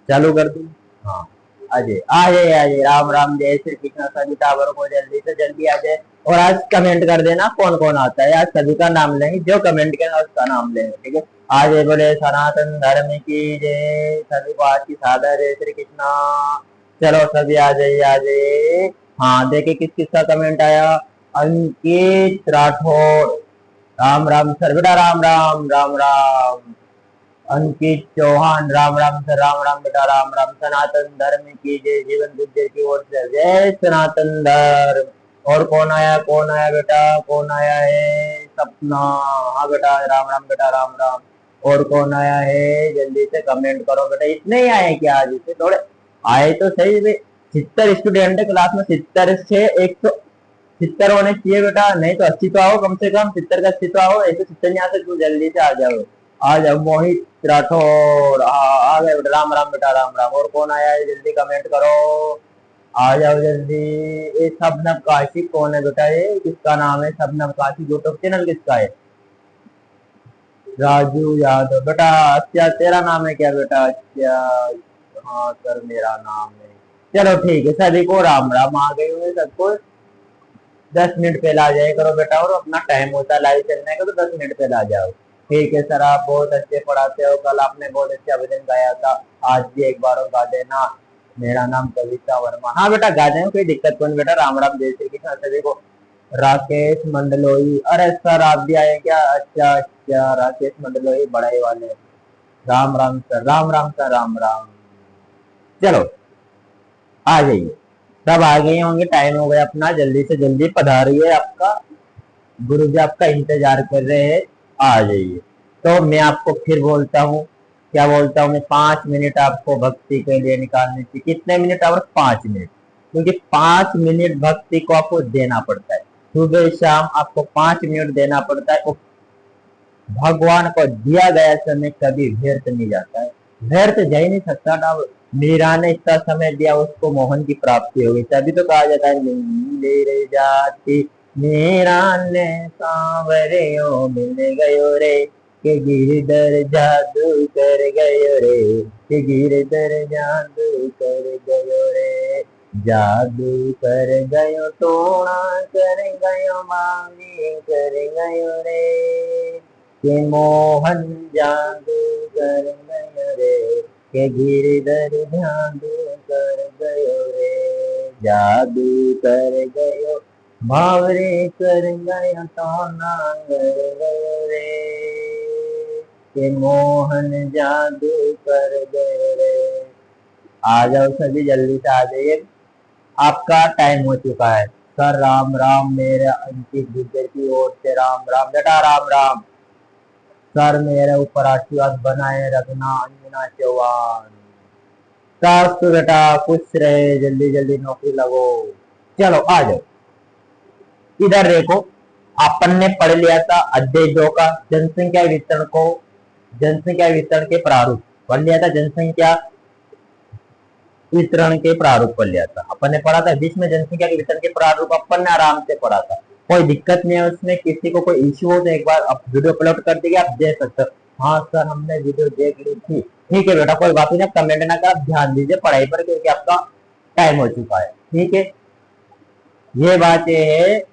चालू कर दूं? हाँ, आ जाए आ जाए आ जाए। राम राम, जय श्री कृष्ण। सभी टावरों को जल्दी से जल्दी आ जाए। और आज कमेंट कर देना कौन कौन आता है, आज सभी का नाम लेंगे, जो कमेंट करेगा उसका नाम लेंगे, ठीक है। आज ये बोले सनातन धर्म की जय, सभी को आज की सादर जय श्री कृष्णा। चलो सभी आ जाइए आ जाइए। हाँ देखिए किस किस का कमेंट आया। अंकित राठौड़, राम राम सर बेटा, राम राम राम राम। अंकित चौहान, राम राम सर, राम राम बेटा, राम राम। सनातन धर्म की जय, जीवन गुज्जर की ओर से जय सनातन धर्म। और कौन आया बेटा, कौन आया है? सपना, हाँ बेटा, राम राम बेटा, राम राम। और कौन आया है? जल्दी से कमेंट करो बेटा। इतने ही आए क्या आज? इतने थोड़े आए तो सही भाई। 70 स्टूडेंट है क्लास में, 70 से 170 होने चाहिए बेटा, नहीं तो 80 तो आओ, कम से कम 70 का 80 तो आओ। ऐसे 70 यहाँ से तू जल्दी से आ जाओ। आ जाओ मोहित राठौर, आ गए बेटा, राम राम बेटा, राम राम। और कौन आया है? जल्दी कमेंट करो, आ जाओ जल्दी। ये शबनम काशी कौन है बेटा? ये किसका नाम है? शबनम काशी यूट्यूब चैनल किसका है? राजू यादव बेटा। अच्छा तेरा नाम है क्या बेटा? अच्छा, हाँ सर मेरा नाम है। चलो ठीक है, सभी को राम राम। आ गए हुए सबको 10 मिनट पहले आ जाए करो बेटा, और अपना टाइम होता है लाइव चलने का तो 10 मिनट पहले आ जाओ। ठीक है सर, आप बहुत अच्छे पढ़ाते हो, कल आपने बहुत अच्छा भजन गाया था, आज भी एक बार और गा देना। मेरा नाम कविता वर्मा। हाँ बेटा गा देंगे, कोई दिक्कत नहीं बेटा। राम राम, जय श्री कृष्ण सभी को। राकेश मंडलोई, अरे सर आप भी आए क्या? अच्छा अच्छा, राकेश मंडलोई बड़ाई वाले। Ram Ram sir, Ram Ram sir, Ram Ram. चलो आ जाइए, सब आ गए होंगे, टाइम हो गया अपना, जल्दी से जल्दी पधारिए। आपका गुरु जी आपका इंतजार कर रहे हैं, आ जाइए। तो मैं आपको फिर बोलता हूँ, क्या बोलता हूँ मैं, 5 मिनट आपको भक्ति के लिए निकालने चाहिए। कितने मिनट? और 5 मिनट, क्योंकि 5 मिनट भक्ति को आपको देना पड़ता है। सुबह शाम आपको 5 मिनट देना पड़ता है। भगवान को दिया गया समय कभी व्यर्थ नहीं जाता है, व्यर्थ जा ही नहीं सकता ना। मीरा ने इतना समय दिया, उसको मोहन की प्राप्ति हो गई, तभी तो कहा जाता है नीर जाति मीरा ने सांवरे ओ मिल गयो रे, के गिरधर जादू कर गयो रे, के गिरधर जादू कर गयो रे। जादू कर गयो, टोणा कर गयो, मांगी कर गयो रे, के मोहन जादू कर गयो रे, के गिरधर जादू कर गयो रे। जादू कर गयो, भावरे कर गयो, टोना कर गयो रे, के मोहन जादू कर गयो रे। आ जाओ सभी, जल्दी से आ जाइए, आपका टाइम हो चुका है। सर राम राम, मेरे अंकित गुर्जर की ओर से राम राम बेटा, राम राम। सर मेरे ऊपर आशीर्वाद बनाए रखना, अंजना चौहान। सास तो बेटा खुश रहे, जल्दी जल्दी नौकरी लगो। चलो आ जाओ, इधर देखो, अपन ने पढ़ लिया था अध्याय 2 का जनसंख्या वितरण को, जनसंख्या वितरण के प्रारूप पढ़ लिया था। जनसंख्या वितरण के प्रारूप पढ़ लिया था अपन ने, पढ़ा था बीच में जनसंख्या के वितरण के प्रारूप अपन ने आराम से पढ़ा था। कोई दिक्कत नहीं है उसमें, किसी को कोई इश्यू हो तो एक बार आप वीडियो अपलोड कर देंगे, आप देख सकते हो। हाँ सर हमने वीडियो देख ली थी, ठीक है बेटा, कोई बात नहीं, कमेंट ना कर, आप ध्यान दीजिए पढ़ाई पर, क्योंकि आपका टाइम हो चुका है, ठीक है। ये बात ये है,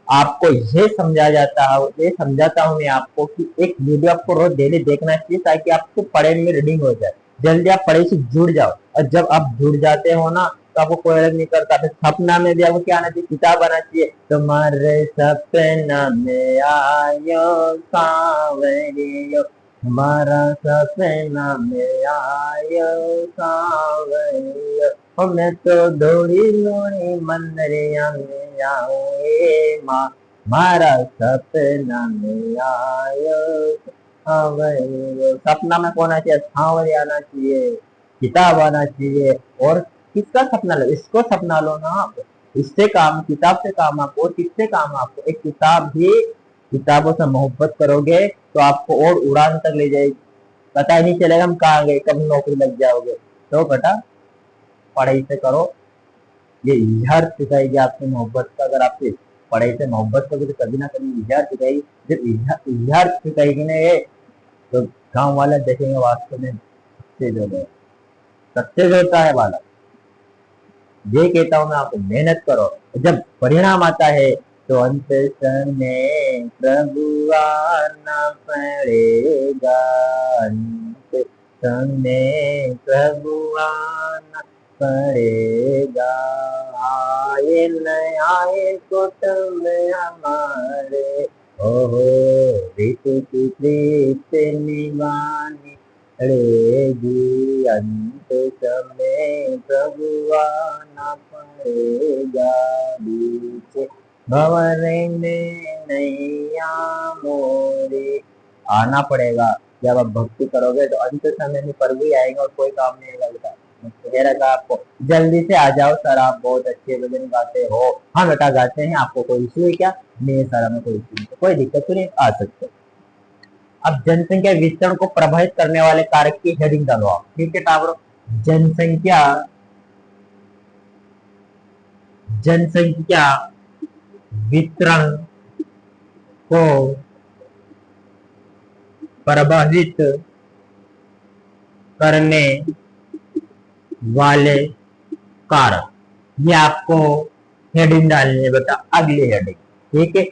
आपको ये समझा जाता है, ये समझाता हूँ मैं आपको कि एक वीडियो आपको रोज डेली देखना चाहिए, ताकि आपको पढ़े में रीडिंग हो जाए, जल्दी आप पढ़ाई से जुड़ जाओ। और जब आप जुड़ जाते हो ना, तो आपको कोई अलग नहीं करता। फिर सपना में भी आपको क्या आना चाहिए? किताब आना चाहिए, तुम्हारे सपना में आयो सांवरियो, हमारा सपना में आयो सांवरियो, मैं तो दौड़ी लोड़ी मंदरिया में आऊँ माँ, मारा सपना में आयो सांवरियो। सपना में कौन आना चाहिए? सांवरिया आना चाहिए, किताब आना चाहिए। और किसका सपना लो? इसको सपना लो ना आप, इससे काम, किताब से काम आपको, और किससे काम आपको? एक किताब ही, किताबों से मोहब्बत करोगे तो आपको और उड़ान तक ले जाएगी, पता ही नहीं चलेगा हम कहाँ गए, कब नौकरी लग जाओगे। तो बेटा पढ़ाई से करो, ये इजहार सिखाएगी आपकी मोहब्बत का। अगर आपसे पढ़ाई से मोहब्बत करोगे तो कभी ना कभी इजहार सिखाएगी। जब इजहार सिखाएगी ना ये, तो गांव वाले देखेंगे वास्तव में से जो है। सक्सेस होता है बालक। ये कहता हूं मैं आपको, मेहनत करो, जब परिणाम आता है तो अंत समय प्रभु आना पड़ेगा, अंत समय प्रभु आना पड़ेगा, आए न आए कुटुंब हमारे, ओहो रीत की प्रीत निभानी पड़ेगी, अंत समय प्रभु आना पड़ेगा, बीच भंवर में नैया मोरे, आना पड़ेगा। जब आप भक्ति करोगे तो अंत समय में प्रभु ही आएंगे और कोई काम नहीं लगता। कह रखा आपको, जल्दी से आ जाओ सर, आप बहुत अच्छे भजन गाते हो। हाँ बेटा गाते हैं, आपको कोई इश्यू है क्या? नहीं सर, हमें कोई इश्यू नहीं, कोई दिक्कत तो नहीं, आ सकते। अब जनसंख्या वितरण को प्रभावित करने वाले कारक की हेडिंग डालो आप, ठीक है टावरों। जनसंख्या जनसंख्या वितरण को प्रभावित करने वाले कारक, ये आपको हेडिंग डालनी है बेटा, अगली हेडिंग, ठीक है।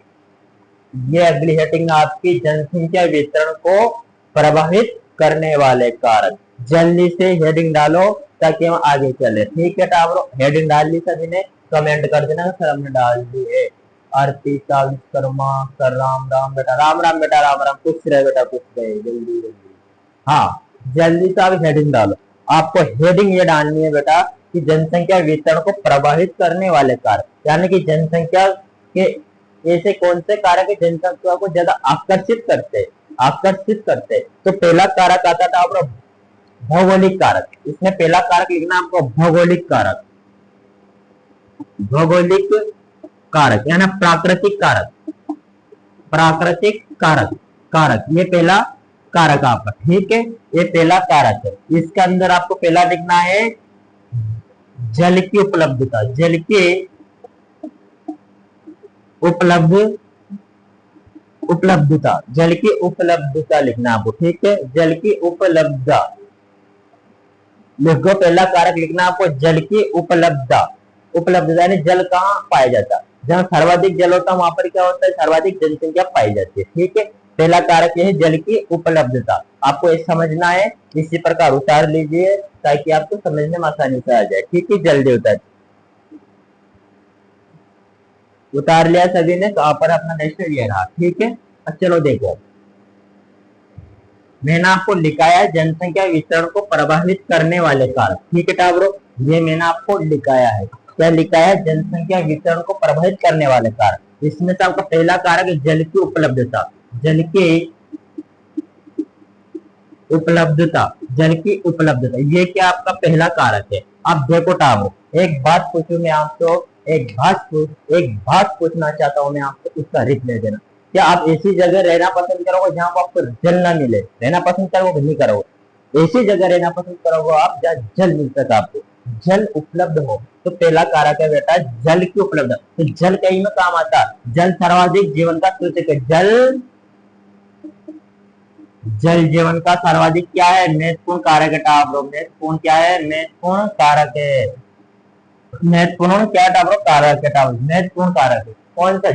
ये अगली हेडिंग आपकी जनसंख्या वितरण को प्रभावित करने वाले कारक। जल्दी से हेडिंग डालो ताकि हम आगे चले, ठीक है टावरों। हेडिंग डाल ली सभी ने? कमेंट कर देना सर हमने डाल दी है। अर्पिता विश्वकर्मा सर, राम राम बेटा, राम राम बेटा, राम राम, कुछ रहे बेटा, कुछ रहे, जल्दी जल्दी, हाँ जल्दी से आप हेडिंग डालो। आपको हेडिंग ये डालनी है बेटा कि जनसंख्या वितरण को प्रभावित करने वाले कारक, यानी कि जनसंख्या के ऐसे कौन से कारक है जनसंख्या को ज्यादा आकर्षित करते। तो पहला कारक आता था आपका भौगोलिक कारक। इसमें पहला कारक लिखना आपको भौगोलिक कारक, भौगोलिक कारक यानी प्राकृतिक कारक, ये पहला कारक आपका, ठीक है। ये पहला कारक है। इसके अंदर आपको पहला लिखना है जल की उपलब्धता, जल की उपलब्धता लिखना आपको, ठीक है। जल की उपलब्धता लिखो, पहला कारक लिखना आपको जल की उपलब्धता यानी जल कहाँ पाया जाता, जहाँ सर्वाधिक जल होता है वहां पर क्या होता है, सर्वाधिक जनसंख्या पाई जाती है, ठीक है। पहला कारक यह है जल की उपलब्धता, आपको ये समझना है। इसी प्रकार उतार लीजिए ताकि आपको समझने में आसानी से आ जाए, ठीक है। जल्दी उतार लिया सभी ने, तो आप पर अपना नेक्स्ट ये रहा, ठीक है। अब चलो देखो, मैंने आपको लिखाया है जनसंख्या वितरण को प्रभावित करने वाले कारक, ठीक है टावरों। ये मैंने आपको लिखाया है, क्या लिखा है? जनसंख्या वितरण को प्रभावित करने वाले कारक। इसमें से आपका पहला कारक है जल की उपलब्धता, जल की उपलब्धता, ये क्या आपका पहला कारक है। अब देखो टावरों, एक बात पूछूं मैं आपको, एक बात पूछना चाहता हूं मैं आपको, उसका रिप्लाई देना। क्या आप ऐसी जगह रहना पसंद करोगे जहां पर आपको जल ना मिले? रहना पसंद करोगे? नहीं करोगे। ऐसी जगह रहना पसंद करोगे आप जहाँ जल मिल सके, आपको जल उपलब्ध हो। तो पहला कारक है बेटा जल की उपलब्धता। तो जल कहीं में काम आता है, जल सर्वाधिक जीवन का सूचक है। जल जीवन का सर्वाधिक क्या है? महत्वपूर्ण कारक है टावरों। महत्वपूर्ण क्या है? महत्वपूर्ण कारक है। महत्वपूर्ण क्या टावरों? कारक है टावरों, महत्वपूर्ण कारक है। कौन सा?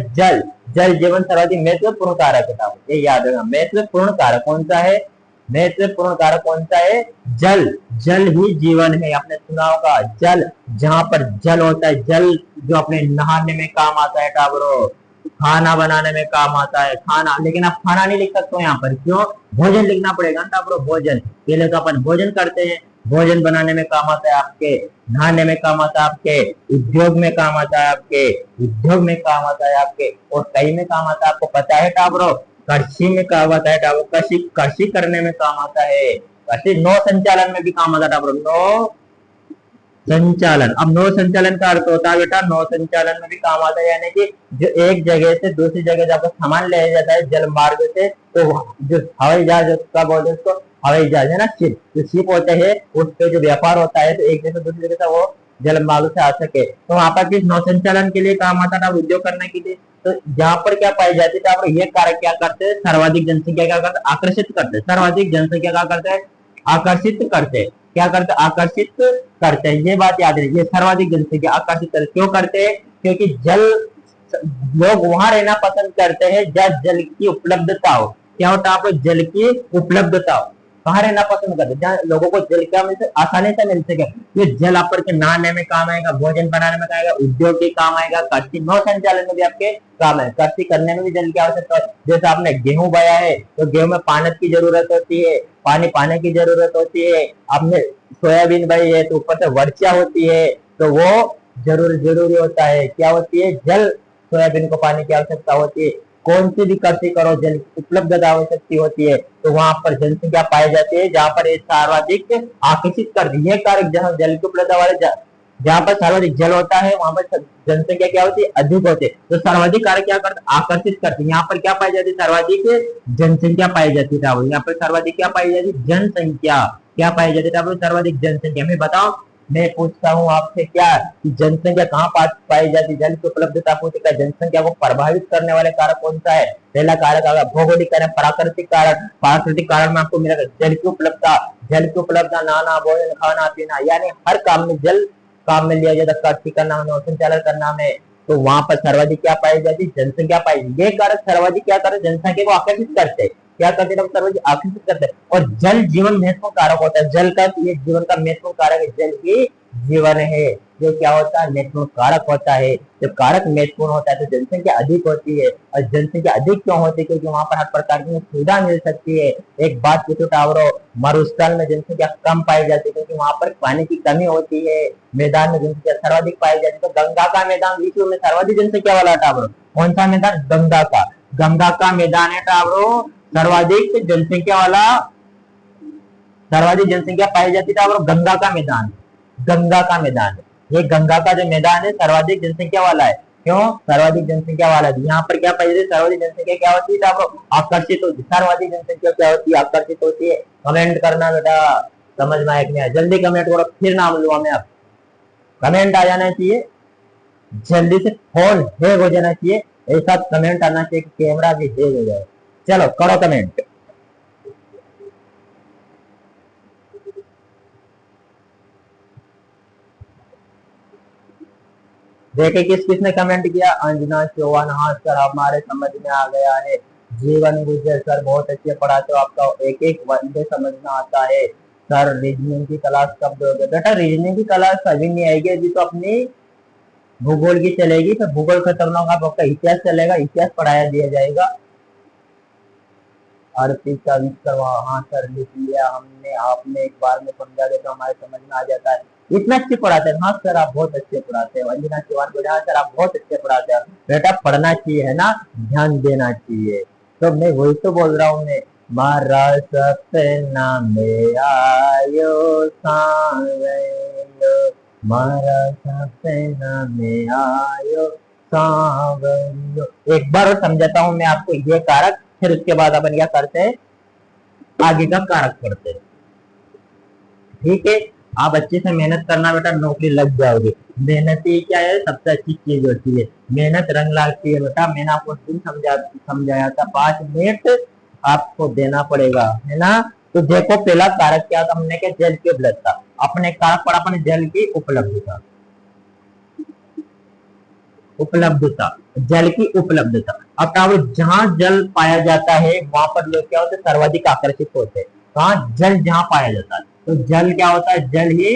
जल जीवन सर्वाधिक महत्वपूर्ण कारक है टावरों, ये याद रखना। महत्वपूर्ण कारक कौन सा है? महत्वपूर्ण कारक कौन सा है? जल ही जीवन है। आपने सुना होगा जल, जहां पर जल होता है, जल जो अपने नहाने में काम आता है टावरों, खाना बनाने में काम आता है, खाना। लेकिन आप खाना नहीं लिख सकते हो यहाँ पर, क्यों? भोजन लिखना पड़ेगा ना टावरों, भोजन। पहले तो अपन भोजन करते हैं, भोजन बनाने में काम आता है आपके, नहाने में काम आता है आपके, उद्योग में काम आता है आपके, और कई में काम आता है। आपको पता है टावरों, कृषि में काम आता है टावरों, कृषि करने में काम आता है, कृषि नौ संचालन में भी काम आता है टावरों, नौ संचालन। अब नौ संचालन का अर्थ होता है बेटा, नौ संचालन में भी काम आता है, यानी कि जो एक जगह से दूसरी जगह जाकर सामान ले जाता है जल मार्ग से, तो जो हवाई जहाज का बोलते हैं उसको, हवाई जहाज है ना, शिप, जो शिप होते हैं उस पे जो व्यापार होता है, तो एक जगह से दूसरी जगह से वो जल मार्ग से आ सके, तो वहां पर किस नौ संचालन के लिए काम आता था, उद्योग करने के लिए। तो जहां पर क्या पाई जाती है, पर ये कारक क्या करते हैं? सर्वाधिक जनसंख्या क्या करते हैं? आकर्षित करते हैं। सर्वाधिक जनसंख्या क्या करते हैं? आकर्षित करते हैं। क्या करते, आकर्षित करते हैं। ये बात याद रखिए, सर्वाधिक जनसंख्या आकर्षित करते, क्यों करते हैं, क्योंकि जल, लोग वहां रहना पसंद करते हैं जहाँ जल की उपलब्धता हो। क्या होता है, आपको जल की उपलब्धता हो, कहाँ रहना पसंद करते हैं, जहाँ लोगों को जल क्या मिल सके, आसानी से मिल सके। ये जल आप के नहाने में काम आएगा, भोजन बनाने में काम आएगा, उद्योग के काम आएगा, कृषि नौ संचालन में भी आपके काम है। कृषि करने में भी जल की आवश्यकता है। जैसे आपने गेहूं बोया है तो गेहूं में पानी की जरूरत होती है, पानी पाने की जरूरत होती है। आपने सोयाबीन बोई है तो ऊपर से वर्षा होती है, तो वो जरूरी होता है, क्या होती है, जल। सोयाबीन को पानी की आवश्यकता होती है। कौन सी भी कृषि करो, जल की उपलब्धता आवश्यकता होती है, तो वहां पर जनसंख्या पाई जाती है जहां पर ये सर्वाधिक आकर्षित करती है कारक। जहां जल की उपलब्धता वाले जहां पर सर्वाधिक जल होता है वहां पर जनसंख्या क्या होती है, अधिक होती है। तो सर्वाधिक कारक क्या करते, आकर्षित करते हैं। यहाँ पर क्या पाई जाती है, सर्वाधिक जनसंख्या पाई जाती है। यहाँ पर सर्वाधिक क्या पाई जाती है, जनसंख्या। क्या पाई जाती है, सर्वाधिक जनसंख्या। मैं बताओ, मैं पूछता हूँ आपसे क्या, कि जनसंख्या कहाँ पाई जाती है, जल की उपलब्धता पूछता है। जनसंख्या को प्रभावित करने वाले कारक कौन सा है, पहला कारक अगर भौगोलिक कारक, प्राकृतिक कारक। प्राकृतिक कारक में आपको मिलेगा जल की उपलब्धता। जल की उपलब्धता, नहाना, भोजन, खाना पीना, यानी हर काम में जल काम में लिया जाता है। कृषि करना में, संचालन करना में, तो वहां पर सर्वाधिक क्या पाई जाती, जनसंख्या पाई जाती। ये कारक सर्वाधिक क्या करते, जनसंख्या को आकर्षित करते, क्या करते हैं, सर्वाधिक आकर्षित करते हैं। और जल जीवन महत्वपूर्ण कारक होता है। जल का ये जीवन का महत्वपूर्ण कारक है, जल की जीवन है, जो क्या होता है, महत्वपूर्ण कारक होता है। जब कारक महत्वपूर्ण होता है तो जनसंख्या अधिक होती है। और जनसंख्या अधिक क्यों होती है, क्योंकि वहां पर हर प्रकार की सुविधा मिल सकती है। एक बात पूछो टावरों, मरुस्थल में जनसंख्या कम पाई जाती है क्योंकि वहां पर पानी की कमी होती है। मैदान में जनसंख्या सर्वाधिक पाई जाती है। तो गंगा का मैदान विश्व में सर्वाधिक जनसंख्या वाला टावरों, कौन सा मैदान, गंगा का। गंगा का मैदान है टावरों सर्वाधिक जनसंख्या वाला, सर्वाधिक जनसंख्या पाई जाती है टावरों, गंगा का मैदान। गंगा का मैदान, ये गंगा का जो मैदान है सर्वाधिक जनसंख्या वाला है। क्यों सर्वाधिक जनसंख्या वाला है, यहाँ पर क्या पाई जाती है, सर्वाधिक जनसंख्या क्या होती है, आकर्षित होती है। सर्वाधिक जनसंख्या क्या होती है, आकर्षित होती है। कमेंट करना बेटा, समझ में आया कि नहीं, जल्दी कमेंट करो, फिर नाम लूंगा मैं। आप कमेंट आ जाना चाहिए, जल्दी से फोन हैंग हो जाना चाहिए, ऐसा कमेंट आना चाहिए कि कैमरा भी हैंग हो जाए। चलो करो कमेंट। देखे किस किसने कमेंट किया, अंजना चौहान, हाँ सर हमारे समझ में आ गया है। जीवन गुजर सर बहुत अच्छे पढ़ाते हो, आपका एक एक वनडे समझ में आता है। सर रीजनिंग की क्लास कब दोगे, बेटा रीजनिंग की क्लास अभी नहीं आएगी, अभी तो अपनी भूगोल की चलेगी। फिर भूगोल खत्म ना होगा, आपका इतिहास चलेगा, इतिहास पढ़ाया दिया जाएगा। अर्पिता विश्वकर्मा, हाँ सर लिख लिया हमने, आपने एक बार में समझा दे तो हमारे समझ में आ जाता है। इतना अच्छे पढ़ाते हैं, हाँ सर आप बहुत अच्छे पढ़ाते हैं। अंजना चौहान बोले, हाँ सर आप बहुत अच्छे पढ़ाते हैं। बेटा पढ़ना चाहिए है ना, ध्यान देना चाहिए। तो मैं वही तो बोल रहा हूँ मैं, मारा सपना में आयो सावरियो, मारा सपना में आयो सावरियो। एक बार और समझाता हूँ मैं आपको ये कारक, फिर उसके बाद अपन क्या करते हैं, आगे का कारक पढ़ते हैं। ठीक है, आप अच्छे से मेहनत करना बेटा, नौकरी लग जाओगे। मेहनत ही क्या है, सबसे अच्छी चीज होती है। मेहनत रंग लाती है बेटा। मैंने आपको दिन समझाया था, 5 मिनट आपको देना पड़ेगा, है ना। तो देखो पहला कारक क्या था हमने, क्या जल की उपलब्धता। अपने कारक पढ़ा अपने जल की उपलब्धता, उपलब्धता, जल की उपलब्धता। अब जहां जल पाया जाता है वहां पर लोग क्या होते हैं, सर्वाधिक आकर्षित होते हैं। कहाँ, जल जहां पाया जाता है, तो जल क्या होता है, जल ही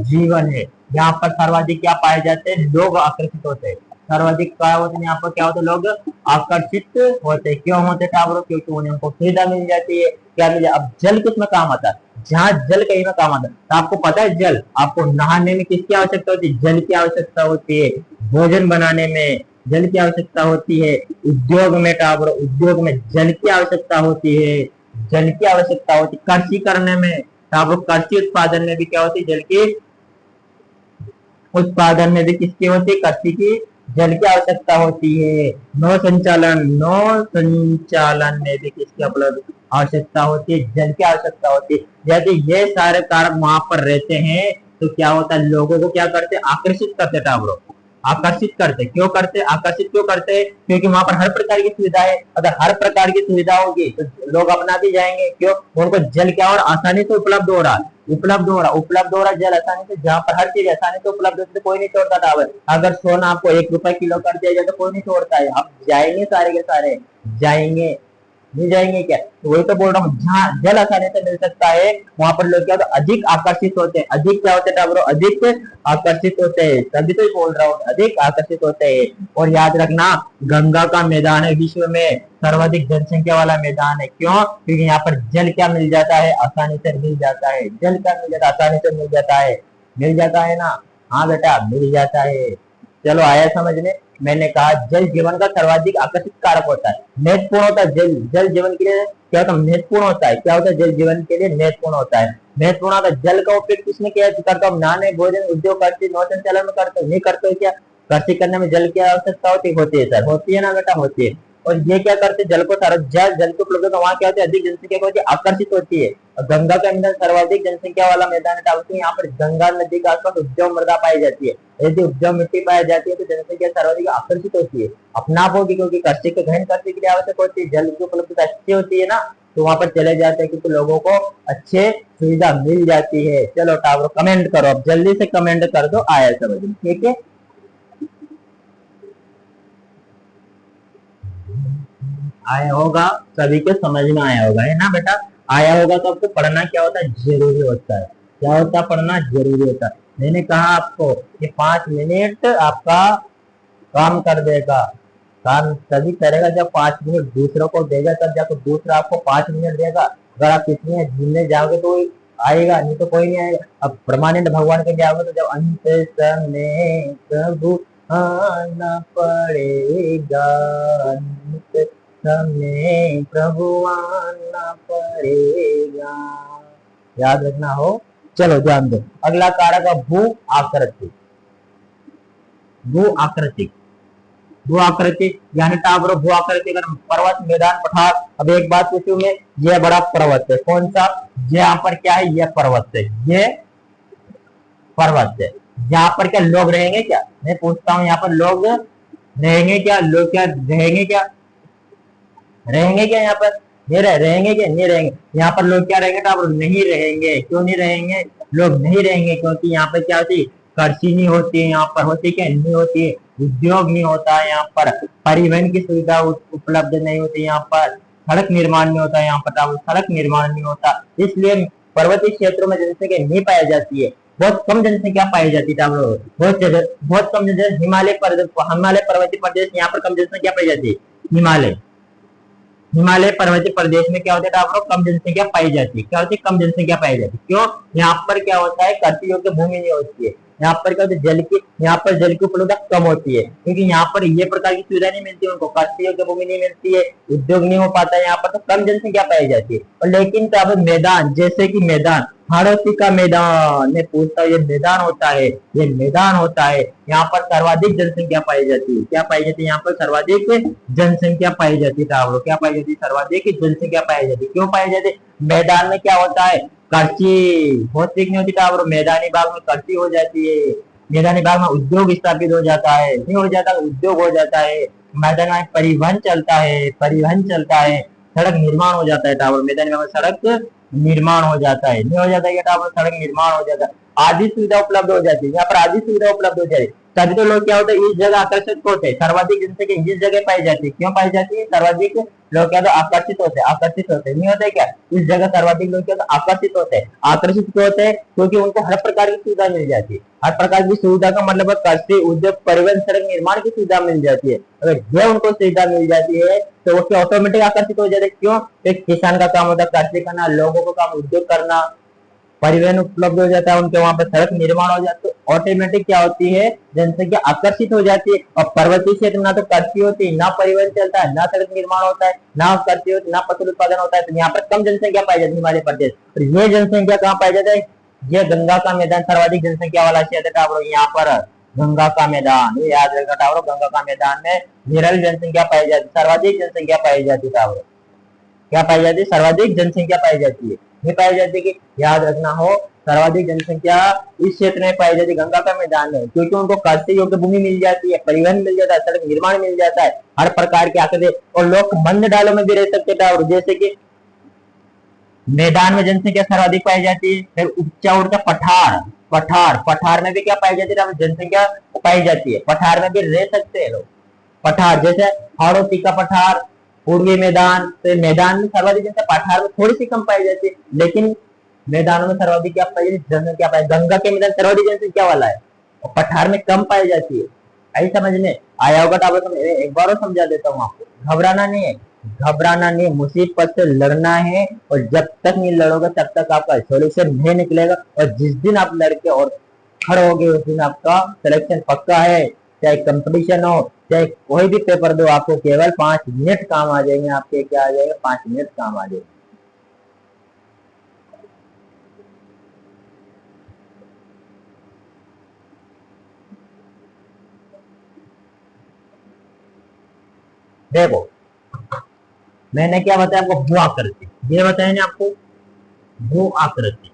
जीवन है। यहाँ पर सर्वाधिक क्या पाए जाते हैं, लोग आकर्षित होते हैं। सर्वाधिक क्या होते हैं, यहाँ पर क्या होते हैं, लोग आकर्षित होते हैं। क्यों होते टावरों, क्योंकि उन्हें उनको सुविधा मिल जाती है। क्या मिल जाए, अब जल किसमें काम आता है, जहाँ जल कहीं में काम आता है। तो आपको पता है जल, आपको नहाने में किसकी आवश्यकता होती है, जल की आवश्यकता होती है। भोजन बनाने में जल की आवश्यकता होती है। उद्योग में टावर, उद्योग में जल की आवश्यकता होती है, जल की आवश्यकता होती है। कृषि करने में टावर, कृषि उत्पादन में भी क्या होती है, जल की उत्पादन में भी किसकी होती है, कृषि की जल की आवश्यकता होती है। नौ संचालन, नौ संचालन में भी किसकी आवश्यकता होती है, जल की आवश्यकता होती है। यदि ये सारे कारक वहां पर रहते हैं तो क्या होता है, लोगों को क्या करते, आकर्षित करते टावरों, आकर्षित करते। क्यों करते, आकर्षित क्यों करते, क्योंकि वहां पर हर प्रकार की सुविधा है। अगर हर प्रकार की सुविधा होगी तो लोग अपना भी जाएंगे। क्यों, उनको जल क्या और आसानी से उपलब्ध हो रहा है। उपलब्ध हो रहा जल आसानी से, जहाँ पर हर चीज आसानी से उपलब्ध होती है तो कोई नहीं छोड़ता टावर। अगर सोना आपको 1 रुपए किलो कर दिया जाए तो कोई नहीं छोड़ता है, आप जाएंगे सारे के सारे, जाएंगे नहीं जाएंगे क्या? तो वही तो बोल रहा हूँ, जहाँ जल आसानी से मिल सकता है वहां पर लोग क्या होता है, अधिक आकर्षित होते हैं। अधिक क्या होते हैं टावरों, अधिक आकर्षित होते हैं, तभी तो बोल रहा हूँ अधिक आकर्षित होते हैं। और याद रखना, गंगा का मैदान है विश्व में सर्वाधिक जनसंख्या वाला मैदान है। क्यों? क्योंकि यहाँ पर जल क्या मिल जाता है, आसानी से मिल जाता है। जल क्या मिल जाता है, आसानी से मिल जाता है, मिल जाता है ना? हाँ बेटा मिल जाता है। चलो आया समझ में? मैंने कहा जल जीवन का सर्वाधिक आकर्षित कारक होता है, महत्वपूर्ण होता है। जल जल जीवन के लिए क्या होता है, महत्वपूर्ण होता है। क्या होता है, जल जीवन के लिए महत्वपूर्ण होता है, महत्वपूर्ण होता है। जल का उपयोग किसने किया करता हूँ, नहाने, भोजन, उद्योग, कृषि, नौ संचालन में करते हो, नहीं करते हो क्या? कृषि करने में जल की आवश्यकता होती है सर, होती है ना बेटा, होती है। और ये क्या करते, जल को सारा जल को उपलब्ध, वहां क्या होती है, अधिक जनसंख्या को आकर्षित होती है। और गंगा का मैदान सर्वाधिक जनसंख्या वाला मैदान है, यहाँ पर गंगा नदी के आसपास उपजाऊ मृदा पाई जाती है। यदि उपजाऊ मिट्टी पाई जाती है तो जनसंख्या सर्वाधिक आकर्षित होती है, अपना आप होगी, क्योंकि कृषि के गहन कृषि के लिए आवश्यक होती है, जल की उपलब्धता अच्छी होती है ना, तो वहां पर चले जाते हैं क्योंकि लोगों को अच्छे सुविधा मिल जाती है। चलो टावर कमेंट करो, अब जल्दी से कमेंट कर दो, आया समझ में? ठीक है, आया होगा, सभी के समझ में आया होगा, है ना बेटा? आया होगा तो आपको पढ़ना क्या होता है, जरूरी होता है। क्या होता है, पढ़ना जरूरी होता है। मैंने कहा आपको कि 5 मिनट आपका काम कर देगा, काम तभी करेगा जब 5 मिनट दूसरों को देगा, तब जाकर दूसरा आपको 5 मिनट देगा। अगर आप कितने घूमने जाओगे तो आएगा, नहीं तो कोई नहीं आएगा। अब परमानेंट भगवान के जाओगे तो जब अंत समय प्रभु आना पड़ेगा, अंत समय प्रभु आना पड़ेगा, याद रखना हो। चलो ध्यान दो, अगला कारक है भू आकृति। भू आकृति, भू आकृति यानी टावर भू आकृति, अगर पर्वत, मैदान, पठार। अब एक बात पूछूं मैं, ये बड़ा पर्वत है, कौन सा? यहाँ पर क्या है, ये पर्वत है, ये पर्वत है। यहाँ पर क्या लोग रहेंगे क्या? मैं पूछता हूँ, यहाँ पर लोग रहेंगे क्या? लोग क्या रहेंगे क्या? रहेंगे क्या यहाँ पर? नहीं रहेंगे क्या? नहीं रहेंगे। यहाँ पर लोग क्या रहेंगे टावर? नहीं रहेंगे। क्यों नहीं रहेंगे? लोग नहीं रहेंगे क्योंकि यहाँ पर क्या होती, कृषि नहीं होती है, यहाँ पर होती क्या, नहीं होती है, उद्योग नहीं होता है, यहाँ पर परिवहन की सुविधा उपलब्ध नहीं होती, यहाँ पर सड़क निर्माण नहीं होता है, यहाँ पर सड़क निर्माण नहीं होता, इसलिए पर्वतीय क्षेत्रों में जनसंख्या नहीं पाई जाती है, बहुत कम जनसंख्या पाई जाती है। बहुत कम जनसंख्या, हिमालय पर्वतीय प्रदेश, यहाँ पर कम जनसंख्या पाई जाती है। हिमालय पर्वतीय प्रदेश में क्या होता है टावरों, कम जनसंख्या पाई जाती है। क्या होती है, कम जनसंख्या पाई जाती है। क्यों? यहाँ पर क्या होता है, कृषि योग्य भूमि नहीं होती है, यहाँ पर क्या होता है, यहाँ पर जल की उपलब्धता कम होती है, क्योंकि यहाँ पर ये प्रकार की सुविधा नहीं मिलती उनको, कृषि योग्य भूमि नहीं मिलती है, उद्योग नहीं हो पाता है, यहाँ पर तो कम जनसंख्या पाई जाती है। और लेकिन तब मैदान, जैसे कि मैदान, हाड़ोती का मैदान, मैं पूछता हूँ, ये मैदान होता है, ये मैदान होता है, यहाँ पर सर्वाधिक जनसंख्या पाई जाती है। क्या पाई जाती है? यहाँ पर सर्वाधिक जनसंख्या पाई जाती है टावरों। क्या पाई जाती है? सर्वाधिक जनसंख्या पाई जाती है। क्यों पाई जाती है? मैदान में क्या होता है, कृषि बहुत नहीं होती टावरों, मैदानी भाग में कृषि हो जाती है, मैदानी भाग में उद्योग स्थापित हो जाता है, नहीं हो जाता उद्योग हो जाता है, मैदान में परिवहन चलता है, सड़क निर्माण हो जाता है टावर, मैदानी भाग में सड़क निर्माण हो जाता है, नहीं हो जाता है टावर, सड़क निर्माण हो जाता है, आदि सुविधा उपलब्ध हो जाती है, यहाँ पर आदि सुविधा उपलब्ध हो जाती है। तभी तो लोग क्या होते हैं, इस जगह आकर्षित होते हैं, सर्वाधिक जनसंख्या इस जगह पाई जाती है। क्यों पाई जाती है? सर्वाधिक लोग क्या आकर्षित होते हैं, नहीं होते क्या? इस जगह सर्वाधिक लोग क्या आकर्षित होते हैं। आकर्षित क्यों होते हैं? क्योंकि उनको हर प्रकार की सुविधा मिल जाती है। हर प्रकार की सुविधा का मतलब कृषि, उद्योग, परिवहन, सड़क निर्माण की सुविधा मिल जाती है। अगर ये उनको सुविधा मिल जाती है तो वो ऑटोमेटिक आकर्षित हो जाते हैं। क्यों? एक किसान का काम होता है कृषि करना, लोगों को काम उद्योग करना, परिवहन उपलब्ध हो जाता है, उनके वहां पर सड़क निर्माण हो जाता है, ऑटोमेटिक क्या होती है, जनसंख्या आकर्षित हो जाती है। और पर्वतीय क्षेत्र में ना तो कृषि होती है, ना परिवहन चलता है, ना सड़क निर्माण होता है, ना कृषि होती, ना फसल उत्पादन होता है, तो यहाँ पर कम जनसंख्या पाई जाती है हिमालय प्रदेश। और ये जनसंख्या कहाँ पाई जाती है? ये गंगा का मैदान सर्वाधिक जनसंख्या वाला क्षेत्र टावर, यहाँ पर गंगा का मैदान, ये याद रखना टावर, गंगा का मैदान में विरल जनसंख्या पाई जाती है, सर्वाधिक जनसंख्या पाई जाती है टावर। क्या पाई जाती है? सर्वाधिक जनसंख्या पाई जाती है। ये पाई जाती है कि याद रखना हो, सर्वाधिक जनसंख्या इस क्षेत्र में पाई जाती है, गंगा का मैदान है, क्योंकि उनको कृषि योग्य भूमि मिल जाती है, परिवहन मिल जाता है, सड़क निर्माण मिल जाता है, हर प्रकार के आकर और लोग मंद डालों में भी रह सकते हैं, जैसे कि मैदान में जनसंख्या सर्वाधिक पाई जाती है। फिर ऊंचा उड़ता पठार, पठार में भी क्या पाई जाती है, जनसंख्या पाई जाती है। पठार में भी रह सकते हैं लोग। पठार जैसे हाड़ौती का पठार, पूर्वी मैदान, तो मैदान में सर्वाधिक जनसंख्या, पठार में थोड़ी सी कम पाई जाती है, लेकिन मैदानों में सर्वाधिक क्या पाई जाती है, जनसंख्या पाई। गंगा के मैदान सर्वाधिक जनसंख्या वाला है और पठार में कम पाई जाती है। आई समझ में आया होगा तो आप एक बार और समझा देता हूँ आपको। घबराना नहीं है, घबराना नहीं, मुसीबत से लड़ना है, और जब तक नहीं लड़ोगे तब तक आपका सॉल्यूशन नहीं निकलेगा। और जिस दिन आप लड़के और खड़े होगे उस दिन आपका सिलेक्शन पक्का है। चाहे कंपटीशन हो, चाहे कोई भी पेपर दो, आपको केवल 5 मिनट काम आ जाएंगे। आपके क्या आ जाएगा, 5 मिनट काम आ जाएंगे। देखो मैंने क्या बताया आपको, भू आकृति, ये बताया ना आपको, भू आकृति।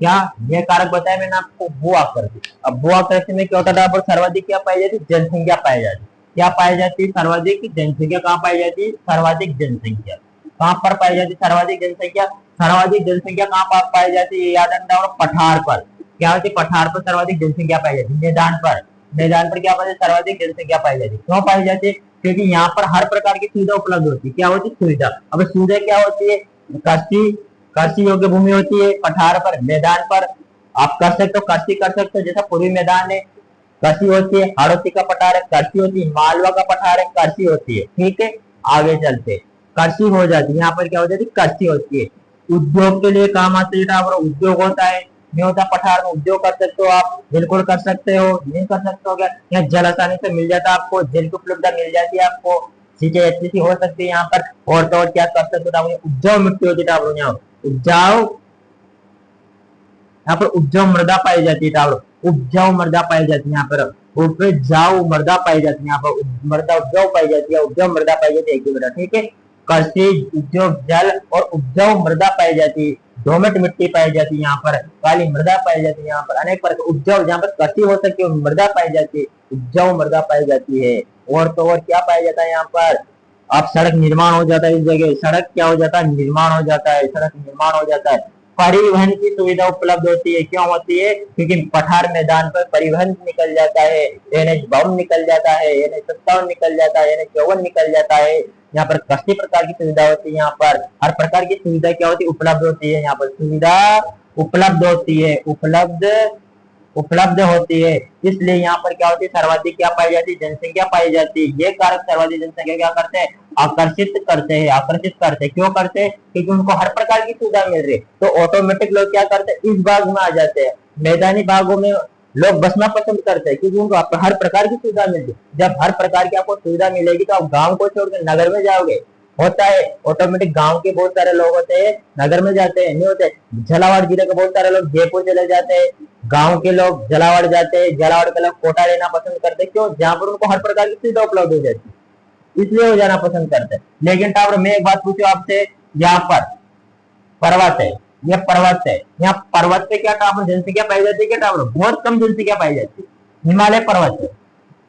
क्या ये कारक बताया मैंने आपको, भू आकृति। अब भू आकृति में क्या होता था, पर सर्वाधिक क्या पाई जाती, जनसंख्या पाई जाती। क्या पाई जाती है, सर्वाधिक जनसंख्या। कहाँ पाई जाती है, सर्वाधिक जनसंख्या कहाँ पर पाई जाती है, सर्वाधिक जनसंख्या। सर्वाधिक जनसंख्या कहाँ पर पाई जाती है, याद रखना, और पठार पर। क्या होती है, पठार पर सर्वाधिक जनसंख्या पाई जाती है। मैदान पर, मैदान पर क्या पाई जाती है, सर्वाधिक जनसंख्या पाई जाती है। क्यों पाई जाती है, क्योंकि यहाँ पर हर प्रकार की सुविधा उपलब्ध होती है। क्या होती है, सुविधा। अब सुविधा क्या होती है, कृषि, कृषि योग्य भूमि होती है पठार पर, मैदान पर आप कर सकते हो, कृषि कर सकते हो। जैसा पूर्वी मैदान है कृषि होती है, हाड़ौती का पठार है कृषि होती है, मालवा का पठार है कृषि होती है। ठीक है, आगे चलते कृषि हो जाती है, यहाँ पर क्या हो जाती है, कृषि होती है। उद्योग के लिए काम आते है, टावर उद्योग होता है, नहीं होता पठार में, उद्योग कर सकते हो आप, बिल्कुल कर सकते हो। नहीं कर सकते हो क्या, यहाँ जल आसानी से मिल जाता है आपको, जल की उपलब्धता मिल जाती है आपको, सिंचाई अच्छी सी हो सकती है यहाँ पर। और तो और क्या कर सकते हो, उपजाऊ मिट्टी होती है टावर, यहाँ उपजाऊ, यहाँ पर उपजाऊ मृदा पाई जाती है टावर, उपजाऊ मृदा पाई जाती है यहाँ पर, उपजाऊ मृदा पाई जाती है यहाँ पर, मृदा उपजाऊ पाई जाती है, उपजाऊ मृदा पाई जाती है एक ही मृदा। ठीक है, कृषि, उद्योग, जल और उपजाऊ मृदा पाई जाती है। दोमट मिट्टी पाई जाती है यहाँ पर, काली मृदा पाई जाती है यहाँ पर, अनेक प्रकार उपजाऊ, जहाँ पर कृषि हो सकती है मृदा पाई जाती है, उपजाऊ मृदा पाई जाती है। और तो और क्या पाया जाता है यहाँ पर, अब सड़क निर्माण हो जाता है इस जगह, सड़क क्या हो जाता है, निर्माण हो जाता है, सड़क निर्माण हो जाता है। परिवहन की सुविधा उपलब्ध होती है, क्यों होती है, क्योंकि पठार मैदान पर परिवहन निकल जाता है, NH 52 निकल जाता है, NH 57 निकल जाता है, NH 54 निकल जाता है। यहाँ पर कई प्रकार की सुविधा होती है, यहाँ पर हर प्रकार की सुविधा क्या होती है, उपलब्ध होती है। यहाँ पर सुविधा उपलब्ध होती है, उपलब्ध होती है। इसलिए यहाँ पर क्या होती है, सर्वाधिक क्या पाई जाती है, जनसंख्या पाई जाती है। ये कारक सर्वाधिक जनसंख्या क्या करते हैं, आकर्षित करते हैं, आकर्षित करते हैं। क्यों करते हैं, क्योंकि उनको हर प्रकार की सुविधा मिल रही है, तो ऑटोमेटिक लोग क्या करते हैं, इस भाग में आ जाते हैं। मैदानी भागों में लोग बसना पसंद करते हैं, क्योंकि उनको हर प्रकार की सुविधा मिलती है। जब हर प्रकार की आपको सुविधा मिलेगी तो आप गाँव को छोड़कर नगर में जाओगे, होता है ऑटोमेटिक। गांव के बहुत सारे लोग होते हैं नगर में जाते हैं, नहीं होते। झालावाड़ जिले के बहुत सारे लोग जयपुर चले जाते हैं, गांव के लोग झालावाड़ जाते हैं, झालावाड़ के लोग कोटा लेना पसंद करते हैं। क्यों, जहां पर उनको हर प्रकार की सुविधा उपलब्ध हो जाती है, इसलिए वो जाना पसंद करते हैं। लेकिन टावर मैं एक बात पूछूं आपसे, यहाँ पर पर्वत है, ये पर्वत है, यहाँ पर्वत पे क्या टावर जनसंख्या पाई जाती है, क्या टावर बहुत कम जनसंख्या पाई जाती है। हिमालय पर्वत है,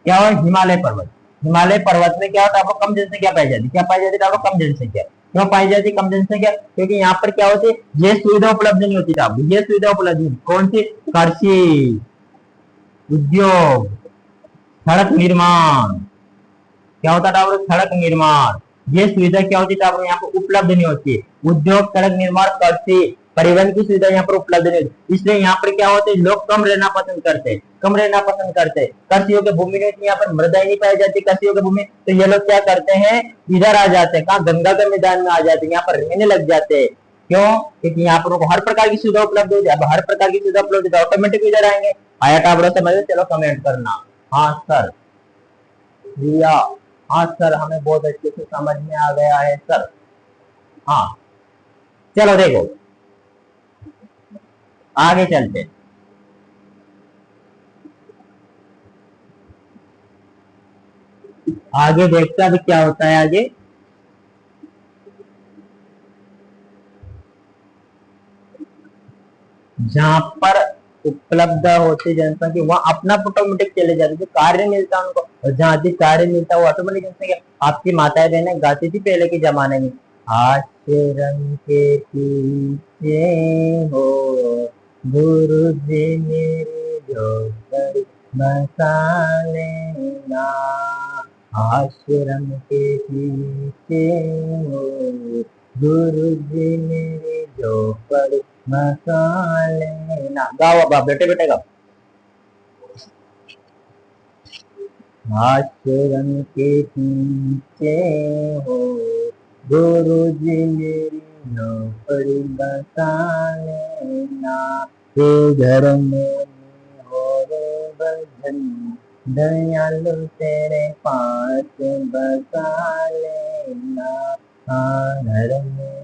क्या हो, हिमालय पर्वत, हिमालय पर्वत में क्या होता है, आपको कम जनसंख्या पाई जाती है। क्या पाई जाती है, आपको कम जनसंख्या। क्यों पाई जाती है कम जनसंख्या, क्योंकि यहाँ पर क्या होती है, ये सुविधा उपलब्ध नहीं होती था, ये सुविधा उपलब्ध नहीं। कौन सी, कृषि, उद्योग, सड़क निर्माण, क्या होता था, सड़क निर्माण, ये सुविधा क्या होती है, यहाँ पर उपलब्ध नहीं होती। उद्योग, सड़क निर्माण, कृषि, परिवहन की सुविधा यहाँ पर उपलब्ध नहीं होती। इसलिए यहाँ पर क्या होते हैं, लोग कम रहना पसंद करते हैं, कम रहना पसंद करते हैं। कृषियों के भूमि में यहाँ पर मृदा ही नहीं पाई जाती, कृषियों के भूमि, तो ये लोग क्या करते हैं, इधर आ जाते हैं, कहाँ, गंगा के मैदान में आ जाते हैं, यहाँ पर रहने लग जाते हैं। क्यों, क्योंकि यहाँ पर उनको हर प्रकार की सुविधा उपलब्ध हो जाए। अब हर प्रकार की सुविधा उपलब्ध है, ऑटोमेटिक इधर आएंगे। आया टावर समझ, चलो कमेंट करना। हाँ सर, भैया, हाँ सर, हमें बहुत अच्छे से समझ में आ गया है सर। हाँ चलो देखो आगे चलते, आगे देखते अभी क्या होता है आगे। जहां पर उपलब्ध होती जनसंख्या वहां अपना ऑटोमेटिक चले जाते, जो कार्य मिलता है उनको, और जहां अधिक कार्य मिलता है वो ऑटोमेटिक जनसंख्या। आपकी माताएं बहनें गाती थी पहले के जमाने में, आज आश्रम के पीछे हो गुरु जी मेरे झोपड़ी बसा लेना। आश्रम के पीछे हो गुरु जी मेरे झोपड़ी बसा लेना। गाओ अब आप बेटे बेटे गाओ। आश्रम के पीछे हो गुरु जी मेरी झोपड़ी बसा लेना। हे घर में हो रे भजन दयालु तेरे पास बसा लेना। घर में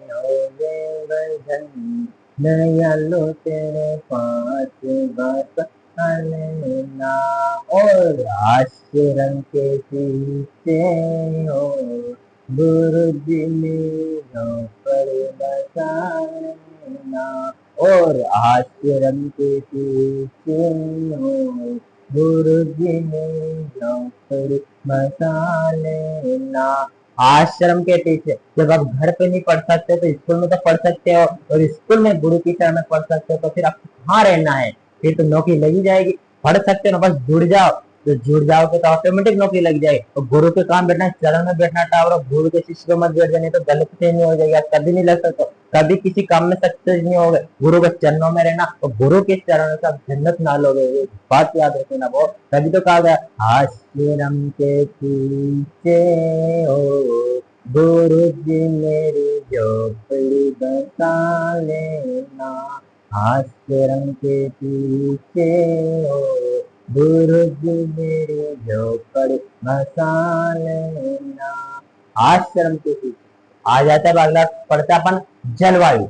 हो रे भजन दयालु तेरे पास बसा लेना। और आश्रम के पीछे हो गुरु जी मेरी झोपड़ी बसा लेना। और आश्रम के पीछे हो गुरु जी मेरी झोपड़ी बसा लेना। आश्रम के पीछे, जब आप घर पे नहीं पढ़ सकते तो स्कूल में तो पढ़ सकते हो, और स्कूल में गुरु की शरण में पढ़ सकते हो, तो फिर आपको कहाँ रहना है? फिर तो नौकरी लगी जाएगी। पढ़ सकते हो ना, बस जुड़ जाओ, तो जुड़ जाओगे तो ऑटोमेटिक नौकरी लग जाएगी। और गुरु के काम बैठना, चरण में बैठना टावर, गुरु के शिष्य मत बैठ जाए, तो गलत फहमी हो जाएगी, कभी नहीं लग सकते, कभी किसी काम में सक्सेस नहीं होगे। गुरु के चरणों में रहना, और गुरु के चरणों से आप जन्नत ना लोगे, ये बात याद रखना। वो तभी तो कहा गया आश्रम के पीछे हो गुरु जी मेरी झोपड़ी बसा लेना। आश्रम के पीछे हो गुरु जी मेरी झोपड़ी बसा लेना। आश्रम के पीछे आ जाता है। अगला पढ़ता अपन जलवायु।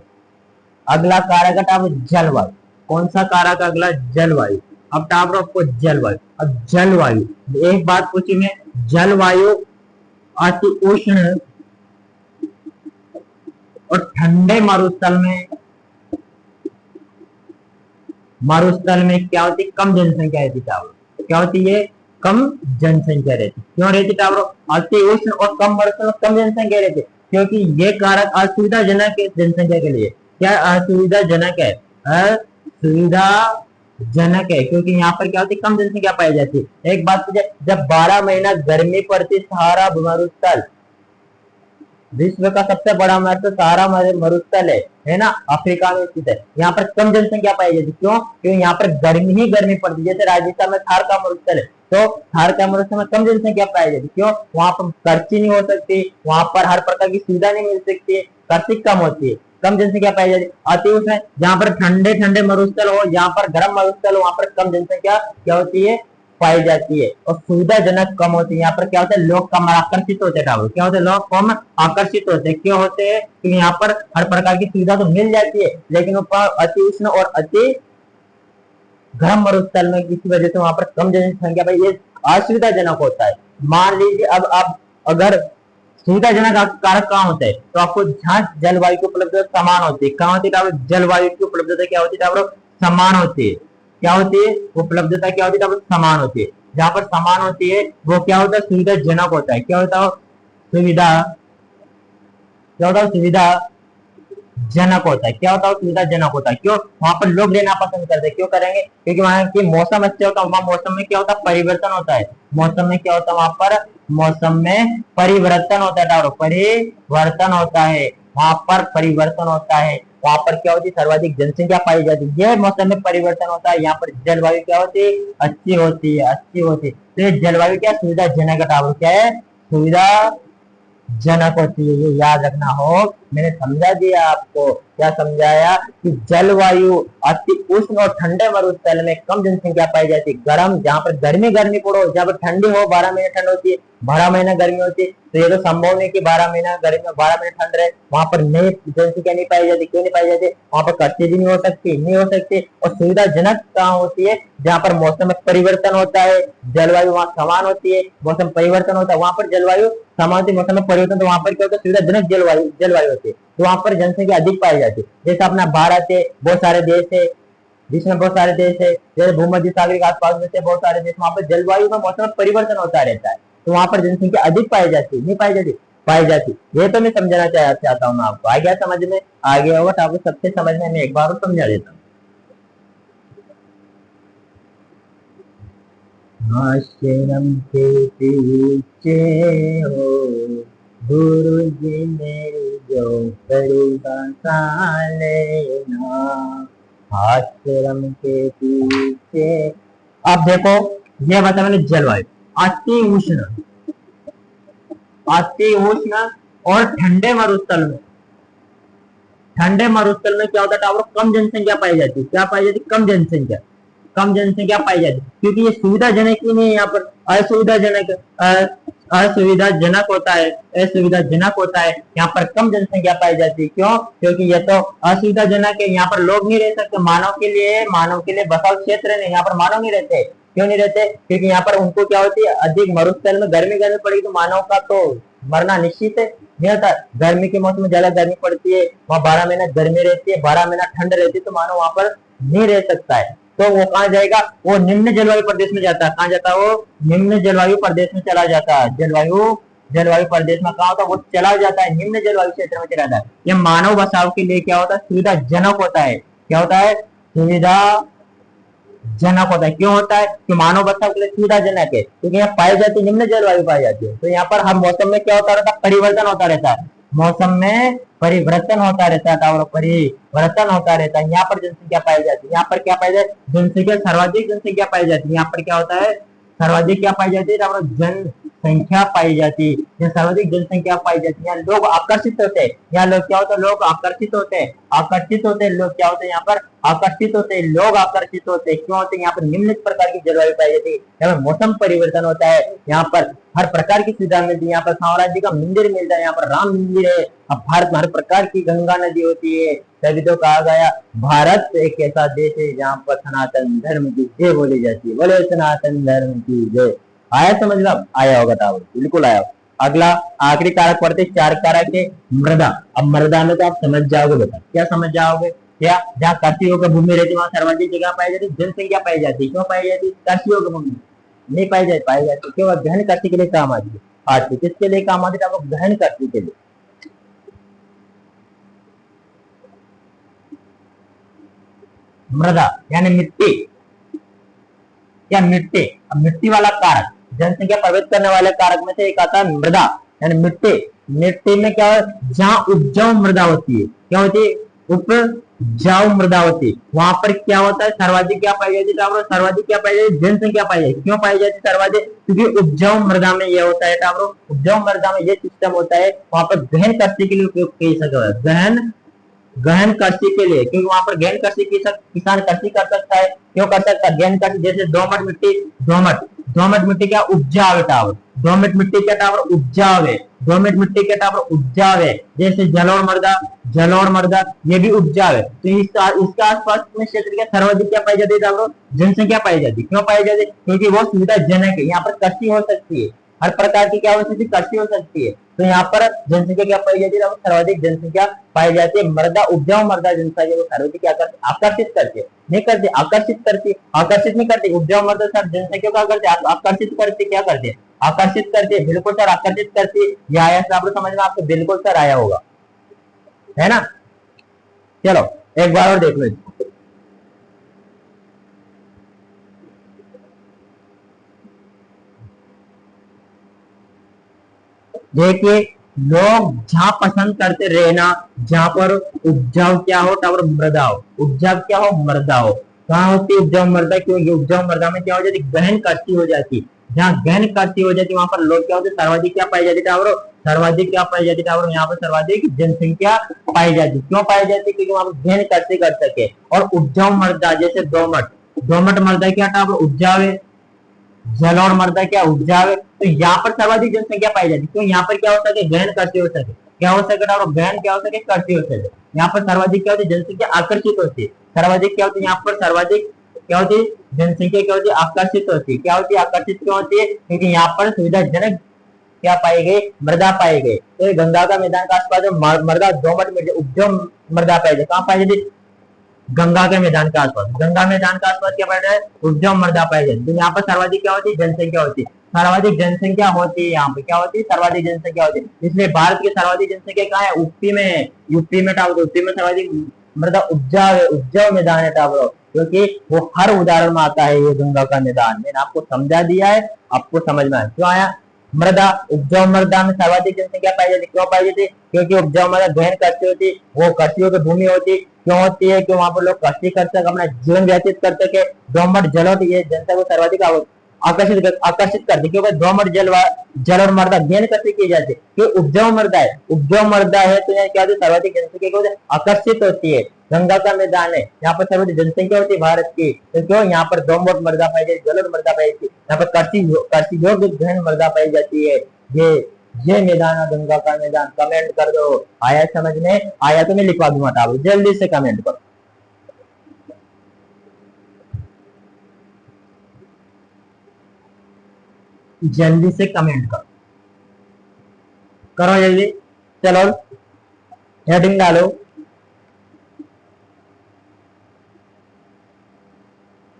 अगला कारक टाप जलवायु। कौन सा कारक अगला? जलवायु। अब टाप आपको जलवायु। अब जलवायु, एक बात पूछी मैं, जलवायु अति उष्ण और ठंडे मरुस्थल में क्या होती? कम जनसंख्या रहती टावरों। क्या होती है? कम जनसंख्या रहती। क्यों रहती टावरों? अति उष्ण और कम मरुस्थल में कम जनसंख्या रहती, क्योंकि ये कारक असुविधाजनक है जनसंख्या के लिए। क्या असुविधाजनक है? असुविधाजनक है, क्योंकि यहाँ पर क्या होती? कम जनसंख्या पाई जाती है। एक बात पूछे, जब 12 महीना गर्मी पड़ती, सहारा मरुस्थल विश्व का सबसे बड़ा सहारा मरुस्थल है ना, अफ्रीका में स्थित है। यहाँ पर कम जनसंख्या पाई जाती। क्यों? क्योंकि यहाँ पर गर्मी ही गर्मी पड़ती। जैसे राजस्थान में थार का मरुस्थल है, तो थार का मरुस्थल में कम जनसंख्या पाई जाती। क्यों? वहां पर खर्ची नहीं हो सकती, वहां पर हर प्रकार की सुविधा नहीं मिल सकती, खर्ची कम होती है, कम जनसंख्या पाई जाती। अति उष्ण, जहाँ पर ठंडे ठंडे मरुस्थल हो, जहाँ पर गर्म मरुस्थल हो, वहां पर कम जनसंख्या क्या होती है? पाई जाती है। और सुविधाजनक कम होती है। यहाँ पर क्या होता है? लोग कम आकर्षित होते हैं। क्या होते हैं? लोग कम आकर्षित होते हैं। क्यों होते हैं? क्योंकि यहाँ पर हर प्रकार की सुविधा तो मिल जाती है, लेकिन ऊपर अति उष्ण और अति गर्म मरुस्थल में किसी वजह से वहां पर कम जनसंख्या पर ये असुविधाजनक होता है। मान लीजिए अब आप अगर सुविधाजनक कारक कहाँ होता है, तो आपको जहाँ जलवायु की उपलब्धता समान होती है। कहाँ होती है? जलवायु की उपलब्धता क्या होती है? समान होती है। क्या होती है? उपलब्धता क्या होती है? समान होती है। जहां पर समान होती है वो क्या होता है? सुविधाजनक होता है। क्या होता है? सुविधा जनक होता है। क्या होता है? सुविधाजनक होता है। क्यों? वहां पर लोग रहना पसंद करते हैं। क्यों करेंगे? क्योंकि वहां की मौसम अच्छा होता है। वहां मौसम में क्या होता है? परिवर्तन होता है। मौसम में क्या होता है? वहां पर मौसम में परिवर्तन होता है। परिवर्तन होता है, वहां पर परिवर्तन होता है। वहां पर क्या होती है? सर्वाधिक जनसंख्या पाई जाती है। यह मौसम में परिवर्तन होता है। यहाँ पर जलवायु क्या होती है? अच्छी होती है, अच्छी होती है। तो ये जलवायु क्या? सुविधाजनक टावर क्या है? सुविधा जनक होती है। ये याद रखना हो। मैंने समझा दिया आपको। क्या समझाया? कि जलवायु अति उष्ण और ठंडे मरुस्थल में कम जनसंख्या पाई जाती है। गर्म, जहाँ पर गर्मी गर्मी पड़ो, जहाँ पर ठंडी हो, 12 महीने ठंड होती है, 12 महीना गर्मी होती है। तो ये तो संभव नहीं कि 12 महीना गर्मी 12 महीने ठंड रहे। वहां पर नई जनसंख्या नहीं पाई जाती। क्यों नहीं पाई जाती? वहां पर कच्ची भी नहीं हो सकती। और सुविधाजनक कहाँ होती है? जहाँ पर मौसम में परिवर्तन होता है। जलवायु वहां समान होती है, मौसम परिवर्तन होता है। वहां पर जलवायु समान होती है, मौसम में परिवर्तन, तो वहां पर क्या होता है? सुविधाजनक जलवायु होती है। तो वहां पर जनसंख्या अधिक पाई जाती है। जैसे अपना भारत है, बहुत सारे देश है, जिसमें बहुत सारे देश है, जैसे भूमध्य सागर के आसपास में से बहुत सारे देश, वहां पर जलवायु में मौसम में परिवर्तन होता रहता है। तो वहां पर जनसंख्या अधिक पाई जाती है, नहीं पाई जाती। पाई जाती। ये तो मैं समझाना चाहता हूँ मैं आपको। आ गया समझ में? आ गया होगा तो आपको सबसे समझ में मैं एक बार और समझा देता हूँ। आश्रम के पीछे हो गुरु जी मेरी जो करूँगा लेना, आश्रम के पीछे। अब देखो, ये बता मैंने जलवायु, अति उष्ण, अति उष्ण और ठंडे मरुस्थल में, ठंडे मरुस्थल में क्या होता है टावर, कम जनसंख्या पाई जाती है। क्या पाई जाती? कम जनसंख्या, कम जनसंख्या पाई जाती है, क्योंकि ये सुविधाजनक ही नहीं है यहाँ पर, असुविधाजनक, असुविधाजनक होता है, असुविधाजनक होता है। यहाँ पर कम जनसंख्या पाई जाती है। क्यों? क्योंकि ये तो असुविधाजनक है, यहाँ पर लोग नहीं रह सकते। मानव के लिए बसाव क्षेत्र नहीं, यहाँ पर मानव नहीं रहते। क्यों नहीं रहते? क्योंकि यहाँ पर उनको क्या होती है, अधिक मरुस्थल में गर्मी पड़ेगी तो मानव का तो मरना निश्चित है। नहीं होता, गर्मी के मौसम में ज्यादा गर्मी पड़ती है, वहां 12 महीना गर्मी रहती है, 12 महीना ठंड रहती है, तो मानव वहां पर नहीं रह सकता है। तो वो कहाँ जाएगा? वो निम्न जलवायु प्रदेश में जाता है। कहाँ जाता है? वो निम्न जलवायु प्रदेश में चला जाता है। जलवायु प्रदेश में कहा होता है? वो चला जाता है, निम्न जलवायु क्षेत्र में चला जाता है। ये मानव बसाव के लिए क्या होता है? सुविधाजनक होता है। क्या होता है? सुविधा जनक होता है। क्यों होता है? कि मानव बसाव के लिए सुविधाजनक है, क्योंकि यहाँ पाई जाती निम्न जलवायु पाई जाती है। तो यहाँ पर हर मौसम में क्या होता रहता है? परिवर्तन होता रहता है, मौसम में परिवर्तन होता रहता है, और परिवर्तन होता रहता है। यहाँ पर जनसंख्या पाई जाती है, यहाँ पर क्या पाई जाती है? जनसंख्या, सर्वाधिक जनसंख्या पाई जाती है। यहाँ पर क्या होता है? सर्वाधिक क्या पाई जाती है? जनसंख्या पाई जाती है। यहाँ सर्वाधिक जनसंख्या पाई जाती है, यहाँ लोग आकर्षित होते हैं। यहाँ लोग क्या होते हैं? लोग आकर्षित होते हैं, आकर्षित होते हैं। लोग क्या होते हैं? यहाँ पर आकर्षित होते हैं, लोग आकर्षित होते हैं। क्यों होते हैं? यहाँ पर निम्न प्रकार की जलवायु पाई जाती है, यहाँ पर मौसम परिवर्तन होता है, यहाँ पर हर प्रकार की सुविधा मिलती है। यहाँ पर साम्राज्य का मंदिर मिलता है, यहाँ पर राम मंदिर है। अब भारत में हर प्रकार की गंगा नदी होती है, तभी तो कहा गया भारत एक ऐसा देश है जहाँ पर सनातन धर्म की जय बोली जाती है। बोले सनातन धर्म की जय। आया समझ लो? आया होगा टावर, बिल्कुल आया। अगला आखिरी कारक पढ़ते, 4 कारक है। मृदा। अब मृदा में तो आप समझ जाओगे, बेटा क्या समझ जाओगे? क्या? जहाँ कृषि योग्य भूमि रहती है वहां सर्वाधिक जगह पाई जाती, जनसंख्या पाई जाती। क्यों पाई जाती? कृषि योग्य भूमि नहीं पाई जाती। क्यों? गहन कृषि के लिए काम आती है। आज किसके लिए काम आती है? गहन कृषि के लिए। मृदा यानी मिट्टी, या मिट्टी। अब मिट्टी वाला कारक, जनसंख्या प्रभावित करने वाले कारक में से एक आता है मृदा, यानी मिट्टी। मिट्टी में क्या है? जहाँ उपजाऊ मृदा होती है, क्या होती है? उपजाऊ मृदा होती है, वहां पर क्या होता है? सर्वाधिक क्या पाई जाती है? सर्वाधिक क्या पाई जाती है? जनसंख्या पाई जाती है। क्यों पाई जाती है सर्वाधिक? क्योंकि उपजाऊ मृदा में यह होता है टावरों, उपजाऊ मृदा में यह सिस्टम होता है, वहां पर गहन कृषि के लिए उपयोग किया सकता है। गहन कृषि के लिए, क्योंकि वहां पर गहन कृषि किसान कृषि कर सकता है। क्यों कर सकता है? गहन कृषि, जैसे दोमट मिट्टी, दोमट मिट्टी क्या? उपजाऊ है टावर। दोमट मिट्टी क्या टावर? उपजाऊ है। दोमट मिट्टी क्या टावर? उपजाऊ है। जैसे जलोढ़ मृदा ये भी उपजाऊ है। तो इसके आसपास में क्षेत्र क्या सर्वाधिक क्या पाई जाती है टावर? जनसंख्या पाई जाती है। क्यों पाई जाती है? क्योंकि वो सुविधाजनक है, यहाँ पर कृषि हो सकती है, हर प्रकार की क्या हो सकती है? कृषि हो सकती है। तो यहाँ पर जनसंख्या क्या पाई जाती है? सर्वाधिक जनसंख्या पाई जाती है। मृदा, उपजाऊ मृदा जनसंख्या को सर्वाधिक क्या करती है? आकर्षित करती है। नहीं करती, आकर्षित करती, आकर्षित नहीं करती। उपजाऊ मृदा सर जनसंख्या क्या करती है? आकर्षित करती। क्या करती है? आकर्षित करती है। बिल्कुल सर, आकर्षित करती है। यह आया सर, आपको समझ में आपको बिल्कुल सर आया होगा, है ना? चलो एक बार और देख लो इसको। देखिए, लोग जहां पसंद करते रहना जहां पर उपजाऊ क्या हो टावर? मृदा हो। उपजाऊ क्या हो? मृदा हो। कहाँ होती है उपजाऊ मृदा? क्योंकि उपजाऊ मृदा में क्या हो जाती? गहन कृषि हो जाती। जहाँ गहन कृषि हो जाती वहां पर लोग क्या होते? सर्वाधिक क्या पाई जाती टावर? सर्वाधिक क्या पाई जाती टावर? यहाँ पर सर्वाधिक जनसंख्या पाई जाती। क्यों पाई जाती? क्योंकि वहां पर गहन कृषि कर सके। और उपजाऊ मृदा जैसे दोमट मृदा क्या टावर? उपजाऊ है। जलोढ़ मृदा क्या? उपजाऊ है। तो यहाँ पर सर्वाधिक जनसंख्या पाई जाती है। क्यों? यहाँ पर क्या हो सके? गहन कृषि हो सके। क्या हो सके? गहन क्या हो सके? कृषि हो सके। यहाँ पर सर्वाधिक क्या होती है? जनसंख्या आकर्षित होती है। सर्वाधिक क्या होती है? यहाँ पर सर्वाधिक क्या होती है? जनसंख्या क्या होती है? आकर्षित होती है। क्या होती है? आकर्षित क्यों होती है? क्योंकि यहाँ पर सुविधाजनक क्या पाई गई? मृदा पाई गई। तो गंगा का मैदान के आसपास मृदा, दोमट मृदा, उपजाऊ मृदा पाई जाती। कहाँ पाई जाती? गंगा के मैदान के आसपास। गंगा मैदान के आसपास क्या पाया जाए? उपजाऊ मृदा पाई जाती है। तो यहाँ पर सर्वाधिक क्या होती है? जनसंख्या होती है। सर्वाधिक जनसंख्या होती है, यहाँ पे क्या होती है, सर्वाधिक जनसंख्या होती है। इसलिए भारत की सर्वाधिक जनसंख्या कहाँ है, यूपी में है। यूपी में टावर, यूपी में सर्वाधिक मृदा उपजाऊ है, उपजाऊ मैदान है टावर, क्योंकि वो हर उदाहरण में आता है। ये गंगा का मैदान मैंने आपको समझा दिया है, आपको समझ में आया क्यों आया। मृदा, उपजाऊ मृदा में सर्वाधिक जनसंख्या पाई जाती, क्यों पाई जाती, क्योंकि उपजाऊ मृदा गहन कृषि होती, वो कृषियों की भूमि होती। क्यों होती है, कि वहां पर लोग कृषि कर सके, अपना जीवन व्यतीत कर सके। दोमट जलोढ़ ये जनता को सर्वाधिक आकर्षित करती, क्योंकि दोमट जल और मृदा गहन कृषि की जाती है। क्यों, उपजाऊ मृदा है, उपजाऊ मृदा है तो यहाँ क्या होती है, सर्वाधिक जनसंख्या को आकर्षित होती है। गंगा का मैदान है, यहाँ पर सर्वाधिक जनसंख्या होती है भारत की, तो क्यों, यहाँ पर दोमट मृदा पाई जाती है, जलोढ़ मृदा पाई जाती है, यहाँ पर कृषि योग्य गहन मृदा पाई जाती है। ये ये मैदान है गंगा का मैदान। कमेंट कर दो, आया समझ में, आया तो मैं लिखवा दूंगा, जल्दी से कमेंट करो, जल्दी से कमेंट करो, करो जल्दी, चलो हेडिंग डालो,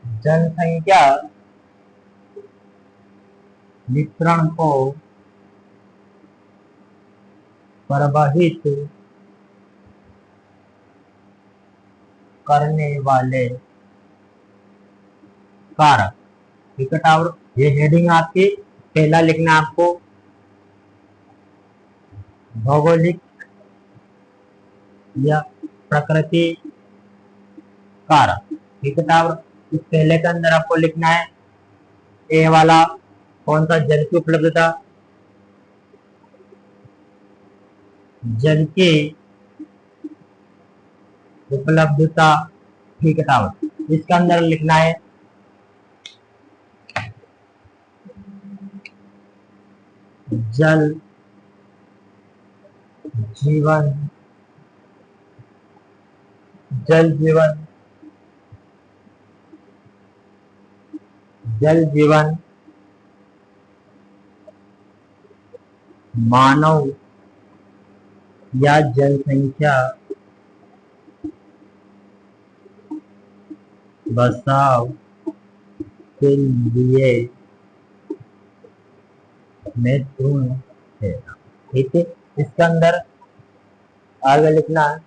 जनसंख्या वितरण को प्रभावित करने वाले कारक, ठीक है टावर। ये हेडिंग आपकी, पहला लिखना आपको भौगोलिक या प्रकृति कारक, ठीक है टावर। इस पहले के अंदर आपको लिखना है ए वाला, कौन सा, जल की उपलब्धता, जल की उपलब्धता, ठीक है टावर। इसके अंदर लिखना है जल जीवन, जल जीवन, जल जीवन मानव या जनसंख्या बसाव के लिए महत्वपूर्ण है, ठीक है। इसके अंदर आगे लिखना है,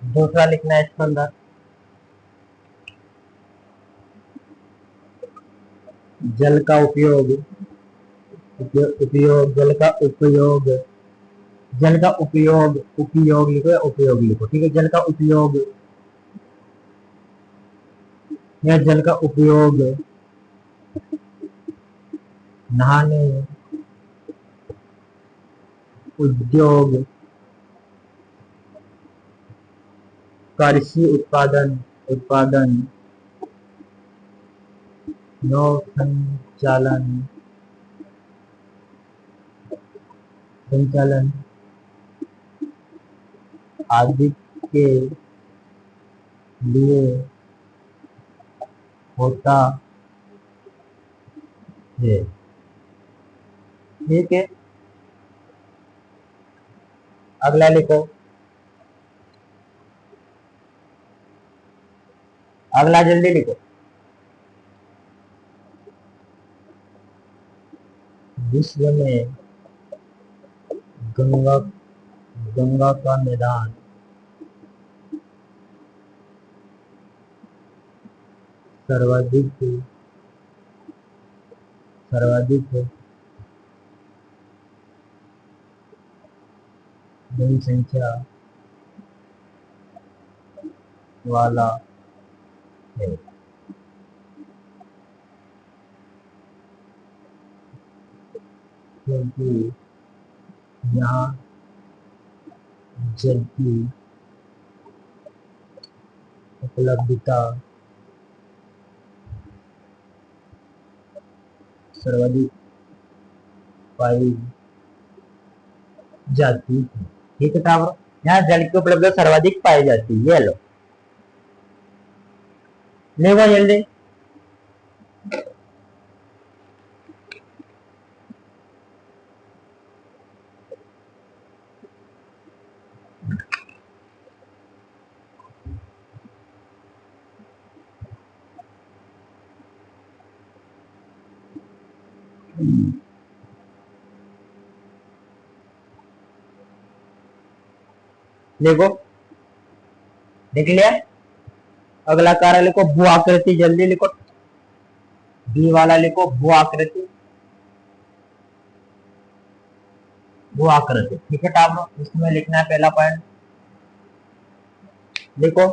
दूसरा लिखना है इसके अंदर जल का उपयोग, उपयोग, जल का उपयोग, जल का उपयोग, उपयोग लिखो या उपयोग लिखो, ठीक है। जल का उपयोग या जल का उपयोग नहाने, उद्योग, कृषि उत्पादन, उत्पादन, नौ संचालन, संचालन आदि के लिए होता है, ठीक है। अगला लिखो, अगला जल्दी लिखो, विश्व में गंगा, गंगा का मैदान सर्वाधिक, सर्वाधिक जनसंख्या वाला है, क्योंकि यहाँ जल की उपलब्धता सर्वाधिक पाई जाती है, ठीक है टावर। यहाँ जल की उपलब्धता सर्वाधिक पाई जाती है, ये लो, लिखो जल्दी। देखो, देख लिया। अगला कार्य लिखो भू आकृति, जल्दी लिखो। बी वाला लिखो भू आकृति, भू आकृति। ठीक है टाबरो, इसमें लिखना है पहला पॉइंट। लिखो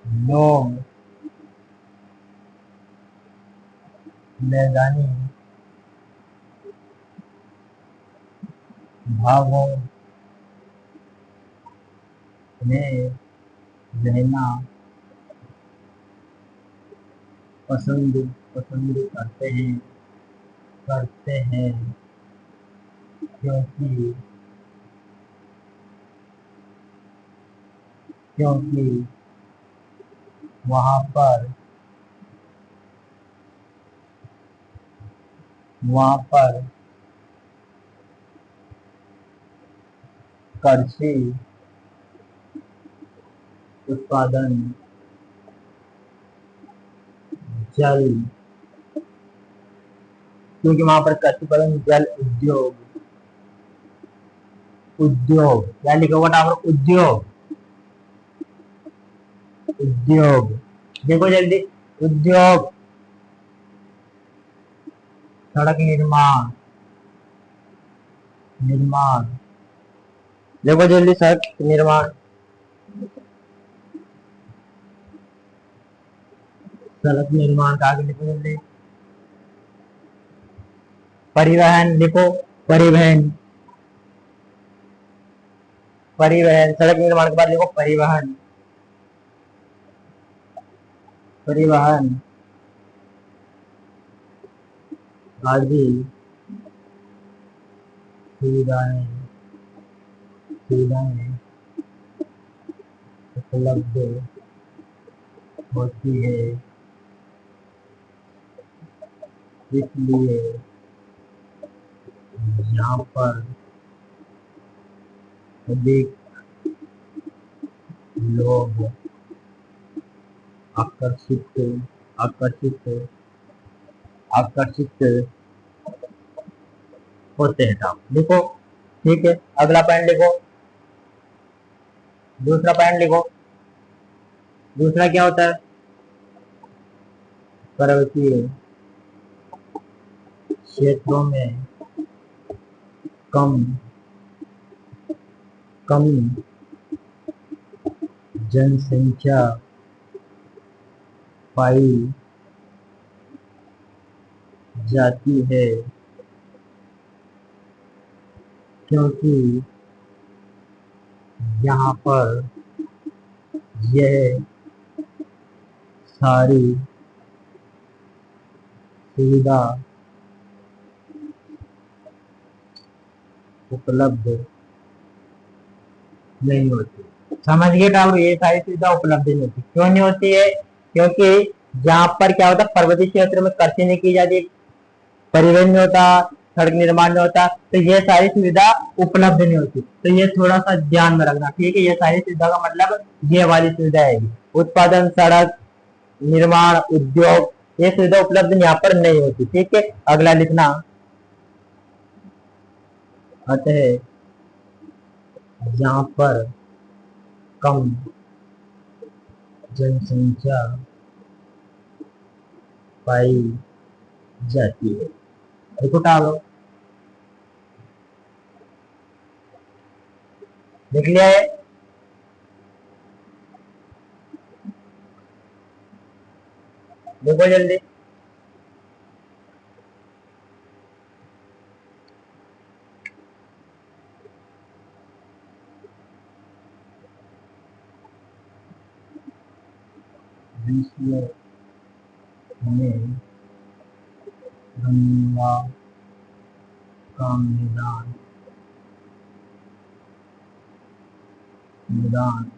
नो मैदानी भागों में रहना पसंद पसंद करते हैं क्योंकि क्योंकि वहाँ पर कृषि उत्पादन, जल, क्योंकि वहां पर कृषि उत्पादन, जल उद्योग, उद्योग क्या लिखा हुआ टावर, उद्योग, उद्योग। देखो जल्दी, उद्योग, सड़क निर्माण, निर्माण। देखो जल्दी, सड़क निर्माण, सड़क निर्माण का आगे लिखो जल्दी। परिवहन लिखो, परिवहन, परिवहन। सड़क निर्माण के बाद लिखो परिवहन, परिवहन आदि सुविधाएं सुविधाएं उपलब्ध होती है, इसलिए यहाँ पर अधिक लोग आकर्षित आकर्षित आकर्षित होते हैं। काम लिखो। ठीक है, अगला पॉइंट लिखो, दूसरा पॉइंट लिखो। दूसरा क्या होता है, पर्वतीय क्षेत्रों में कम कमी जनसंख्या पाई जाती है, क्योंकि यहाँ पर यह सारी सुविधा उपलब्ध नहीं होती। समझिए टावर, ये सारी सुविधा उपलब्ध नहीं होती। क्यों नहीं होती है, क्योंकि जहाँ पर क्या होता है, पर्वतीय क्षेत्र में कृषि नहीं की जाती, परिवहन नहीं होता, सड़क निर्माण नहीं होता, तो ये सारी सुविधा उपलब्ध नहीं होती। तो ये थोड़ा सा ध्यान में रखना। ठीक है, ये सारी सुविधा का मतलब ये वाली सुविधा है, उत्पादन, सड़क निर्माण, उद्योग, ये सुविधा उपलब्ध यहाँ पर नहीं होती। ठीक है, अगला लिखना। अतः यहाँ पर कम जनसंख्या पाई जाती है। देखो टालो, लिख लिया है। देखो जल्दी, विश्व में गंगा का मैदान मैदान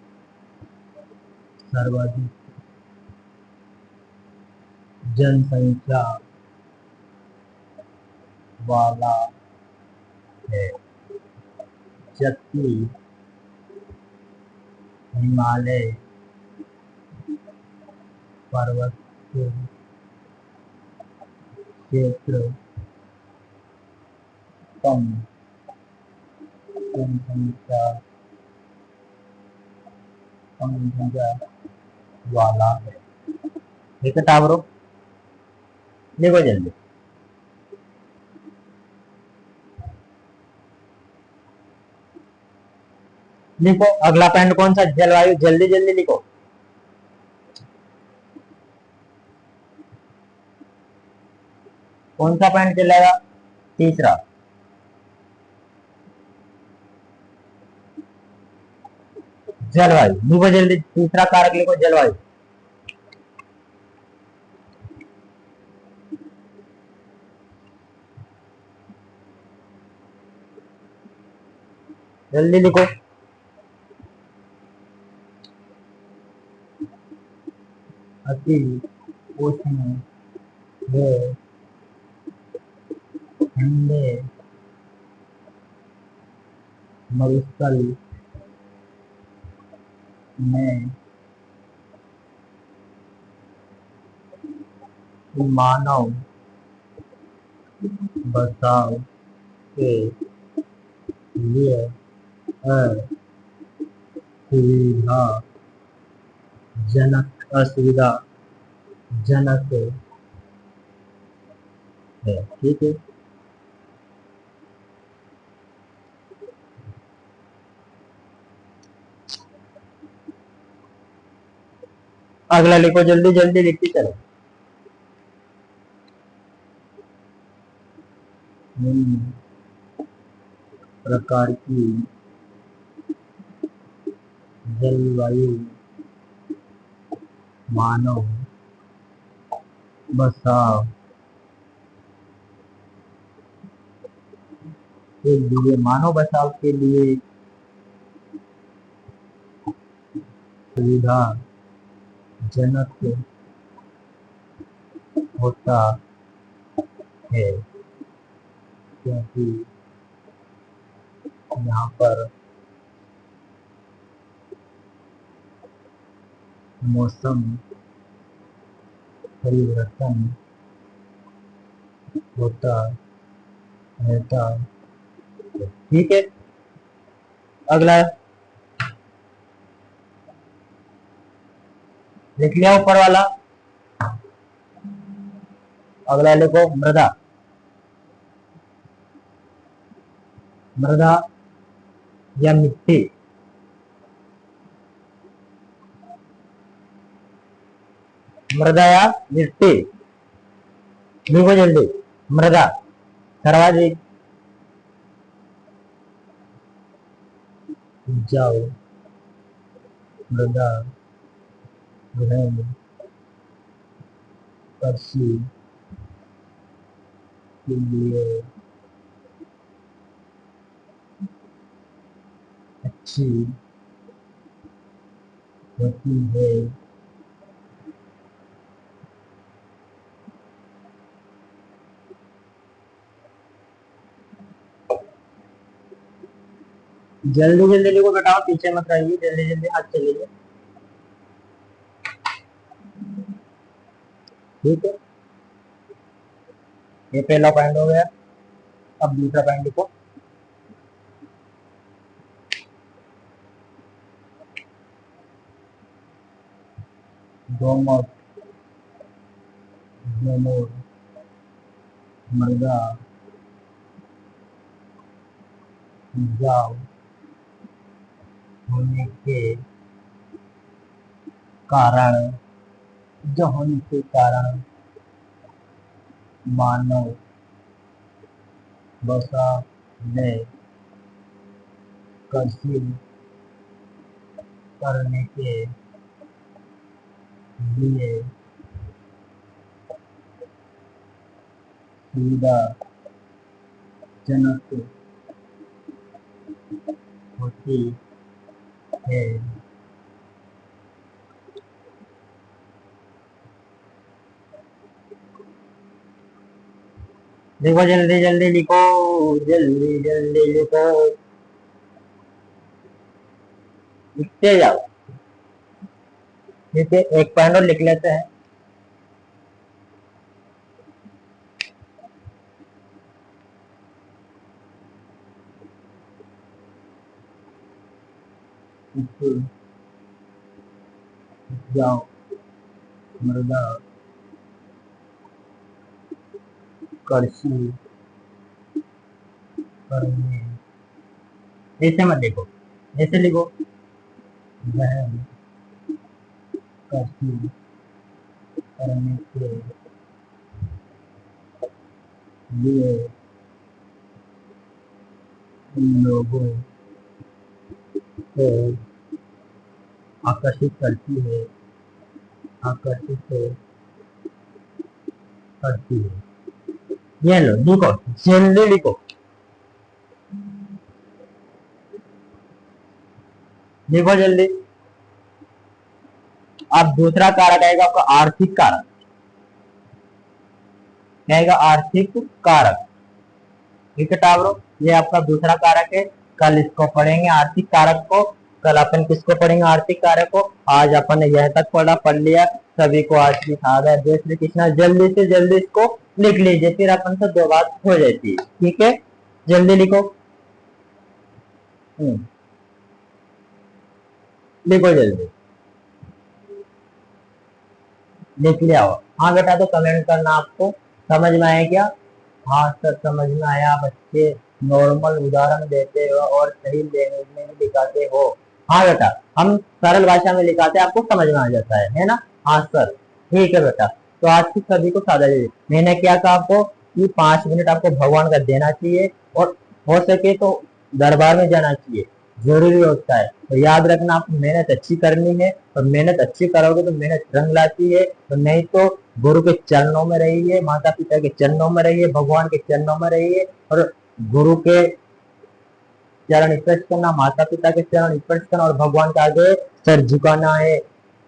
सर्वाधिक जनसंख्या वाला है, जबकि हिमालय पर्वत क्षेत्र कम जनसंख्या कम जनसंख्या वाला है। ठीक है टावरो, लिखो जल्दी। लिखो अगला पॉइंट कौन सा, जलवायु, जल्दी जल्दी लिखो। कौन सा पॉइंट चलेगा? तीसरा। जलवायु लिखो जल्दी, तीसरा कारक लिखो जलवायु। जल्दी लिखो। अति उष्ण व ठंडे मरुस्थल में मानव बसाव के लिए असुविधाजनक है। ठीक है, अगला लिखो जल्दी जल्दी, लिखते चलो। प्रकार की जलवायु मानव बसाव के लिए, मानव बसाव के लिए सुविधाजनक होता है, क्योंकि यहाँ पर मौसम परिवर्तन होता रहता है। ठीक है, अगला लिख लिया ऊपर वाला। अगला लिखो मृदा। मृदा या मिट्टी, मृदा या मिट्टी, लिखो जल्दी। मृदा सर्वाधिक उपजाऊ मृदा ग्रहण कृषि के लिए अच्छी होती है। जल्दी जल्दी लिखो बेटा, पीछे मत रहिए, जल्दी जल्दी हाथ चलिए। ठीक है, ये पहला पॉइंट हो गया। अब दूसरा पॉइंट लिखो। दोमट मृदा उपजाऊ होने के कारण, मानव बसाव में कृषि करने के लिए सुविधाजनक होती है। देखो जल्दी जल्दी लिखो, जल्दी जल्दी लिखो, लिखते जाओ। ठीक है, एक पॉइंट और लिख लेते हैं। स्टूल, जाओ, मृदा, करसी, करने, ऐसे मत लिखो, ऐसे लिखो, वह, करसी, करने के लिए लोगों को आकर्षित करती है, आकर्षित करती है। ये लो लिखो, जल्दी लिखो, लिखो जल्दी। अब दूसरा कारक आएगा आपका आर्थिक कारक, क्या आएगा? आर्थिक कारक। ठीक है टावरों, ये आपका दूसरा कारक है। कल इसको पढ़ेंगे आर्थिक कारक को। कल अपन किसको पढ़ेंगे? आर्थिक कारक को। आज अपन ने यह तक पढ़ लिया। सभी को आज की सादर जय श्री कृष्णा। जल्दी से जल्दी इसको लिख लीजिए, फिर अपन से दो बात हो जाती है। ठीक है, जल्दी लिखो, लिखो जल्दी, लिख लिया हो? हाँ बेटा, तो कमेंट करना। आपको समझ में आया क्या? हाँ सर, समझ में आया। बच्चे नॉर्मल उदाहरण देते हो और सही लैंग्वेज में भी लिखाते हो। हाँ बेटा, हम सरल भाषा में लिखाते हैं, आपको समझ में आ जाता है ना? हाँ सर, ठीक है बेटा। तो आज की सभी को सादा दीजिए। मैंने क्या कहा आपको कि 5 मिनट आपको भगवान का देना चाहिए, और हो सके तो दरबार में जाना चाहिए, जरूरी होता है। तो याद रखना, आपको मेहनत अच्छी करनी है, और मेहनत अच्छी करोगे तो मेहनत रंग लाती है। तो नहीं तो गुरु के चरणों में रहिए, माता पिता के चरणों में रहिए, भगवान के चरणों में रहिए, और गुरु के चरण स्पर्श करना, माता पिता के चरण स्पर्श करना, और भगवान के आगे सर झुकाना है।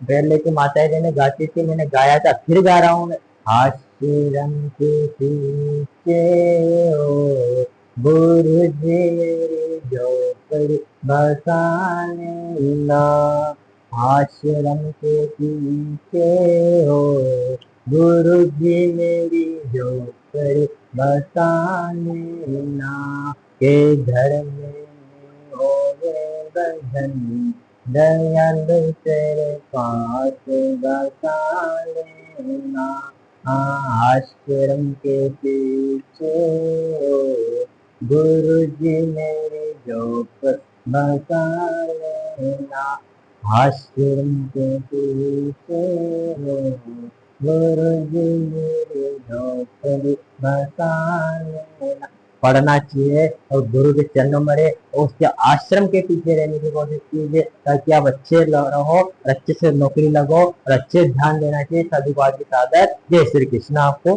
पहले की माताएं बहनें गाती थी, मैंने गाया था, फिर गा रहा हूँ। आश्रम के पीछे ओ गुरु जी मेरी झोपड़ी बसाने ला, आश्रम के पीछे हो गुरु जी मेरी झोपड़ी बसाने ला, के धर्म में होवे बंधन दयालु तेरे पास बसा लेना, आश्रम के पीछे ओ गुरु जी मेरी झोपड़ी बसा लेना, आश्रम के पीछे ओ गुरु जी मेरी झोपड़ी बसा लेना। पढ़ना चाहिए और गुरु के चरणों में रहे, और उसके आश्रम के पीछे रहने की कोशिश कीजिए, ताकि आप अच्छे रहो, अच्छे से नौकरी लगो, और अच्छे ध्यान देना चाहिए। सभी को आज की सादर जय श्री कृष्ण। आपको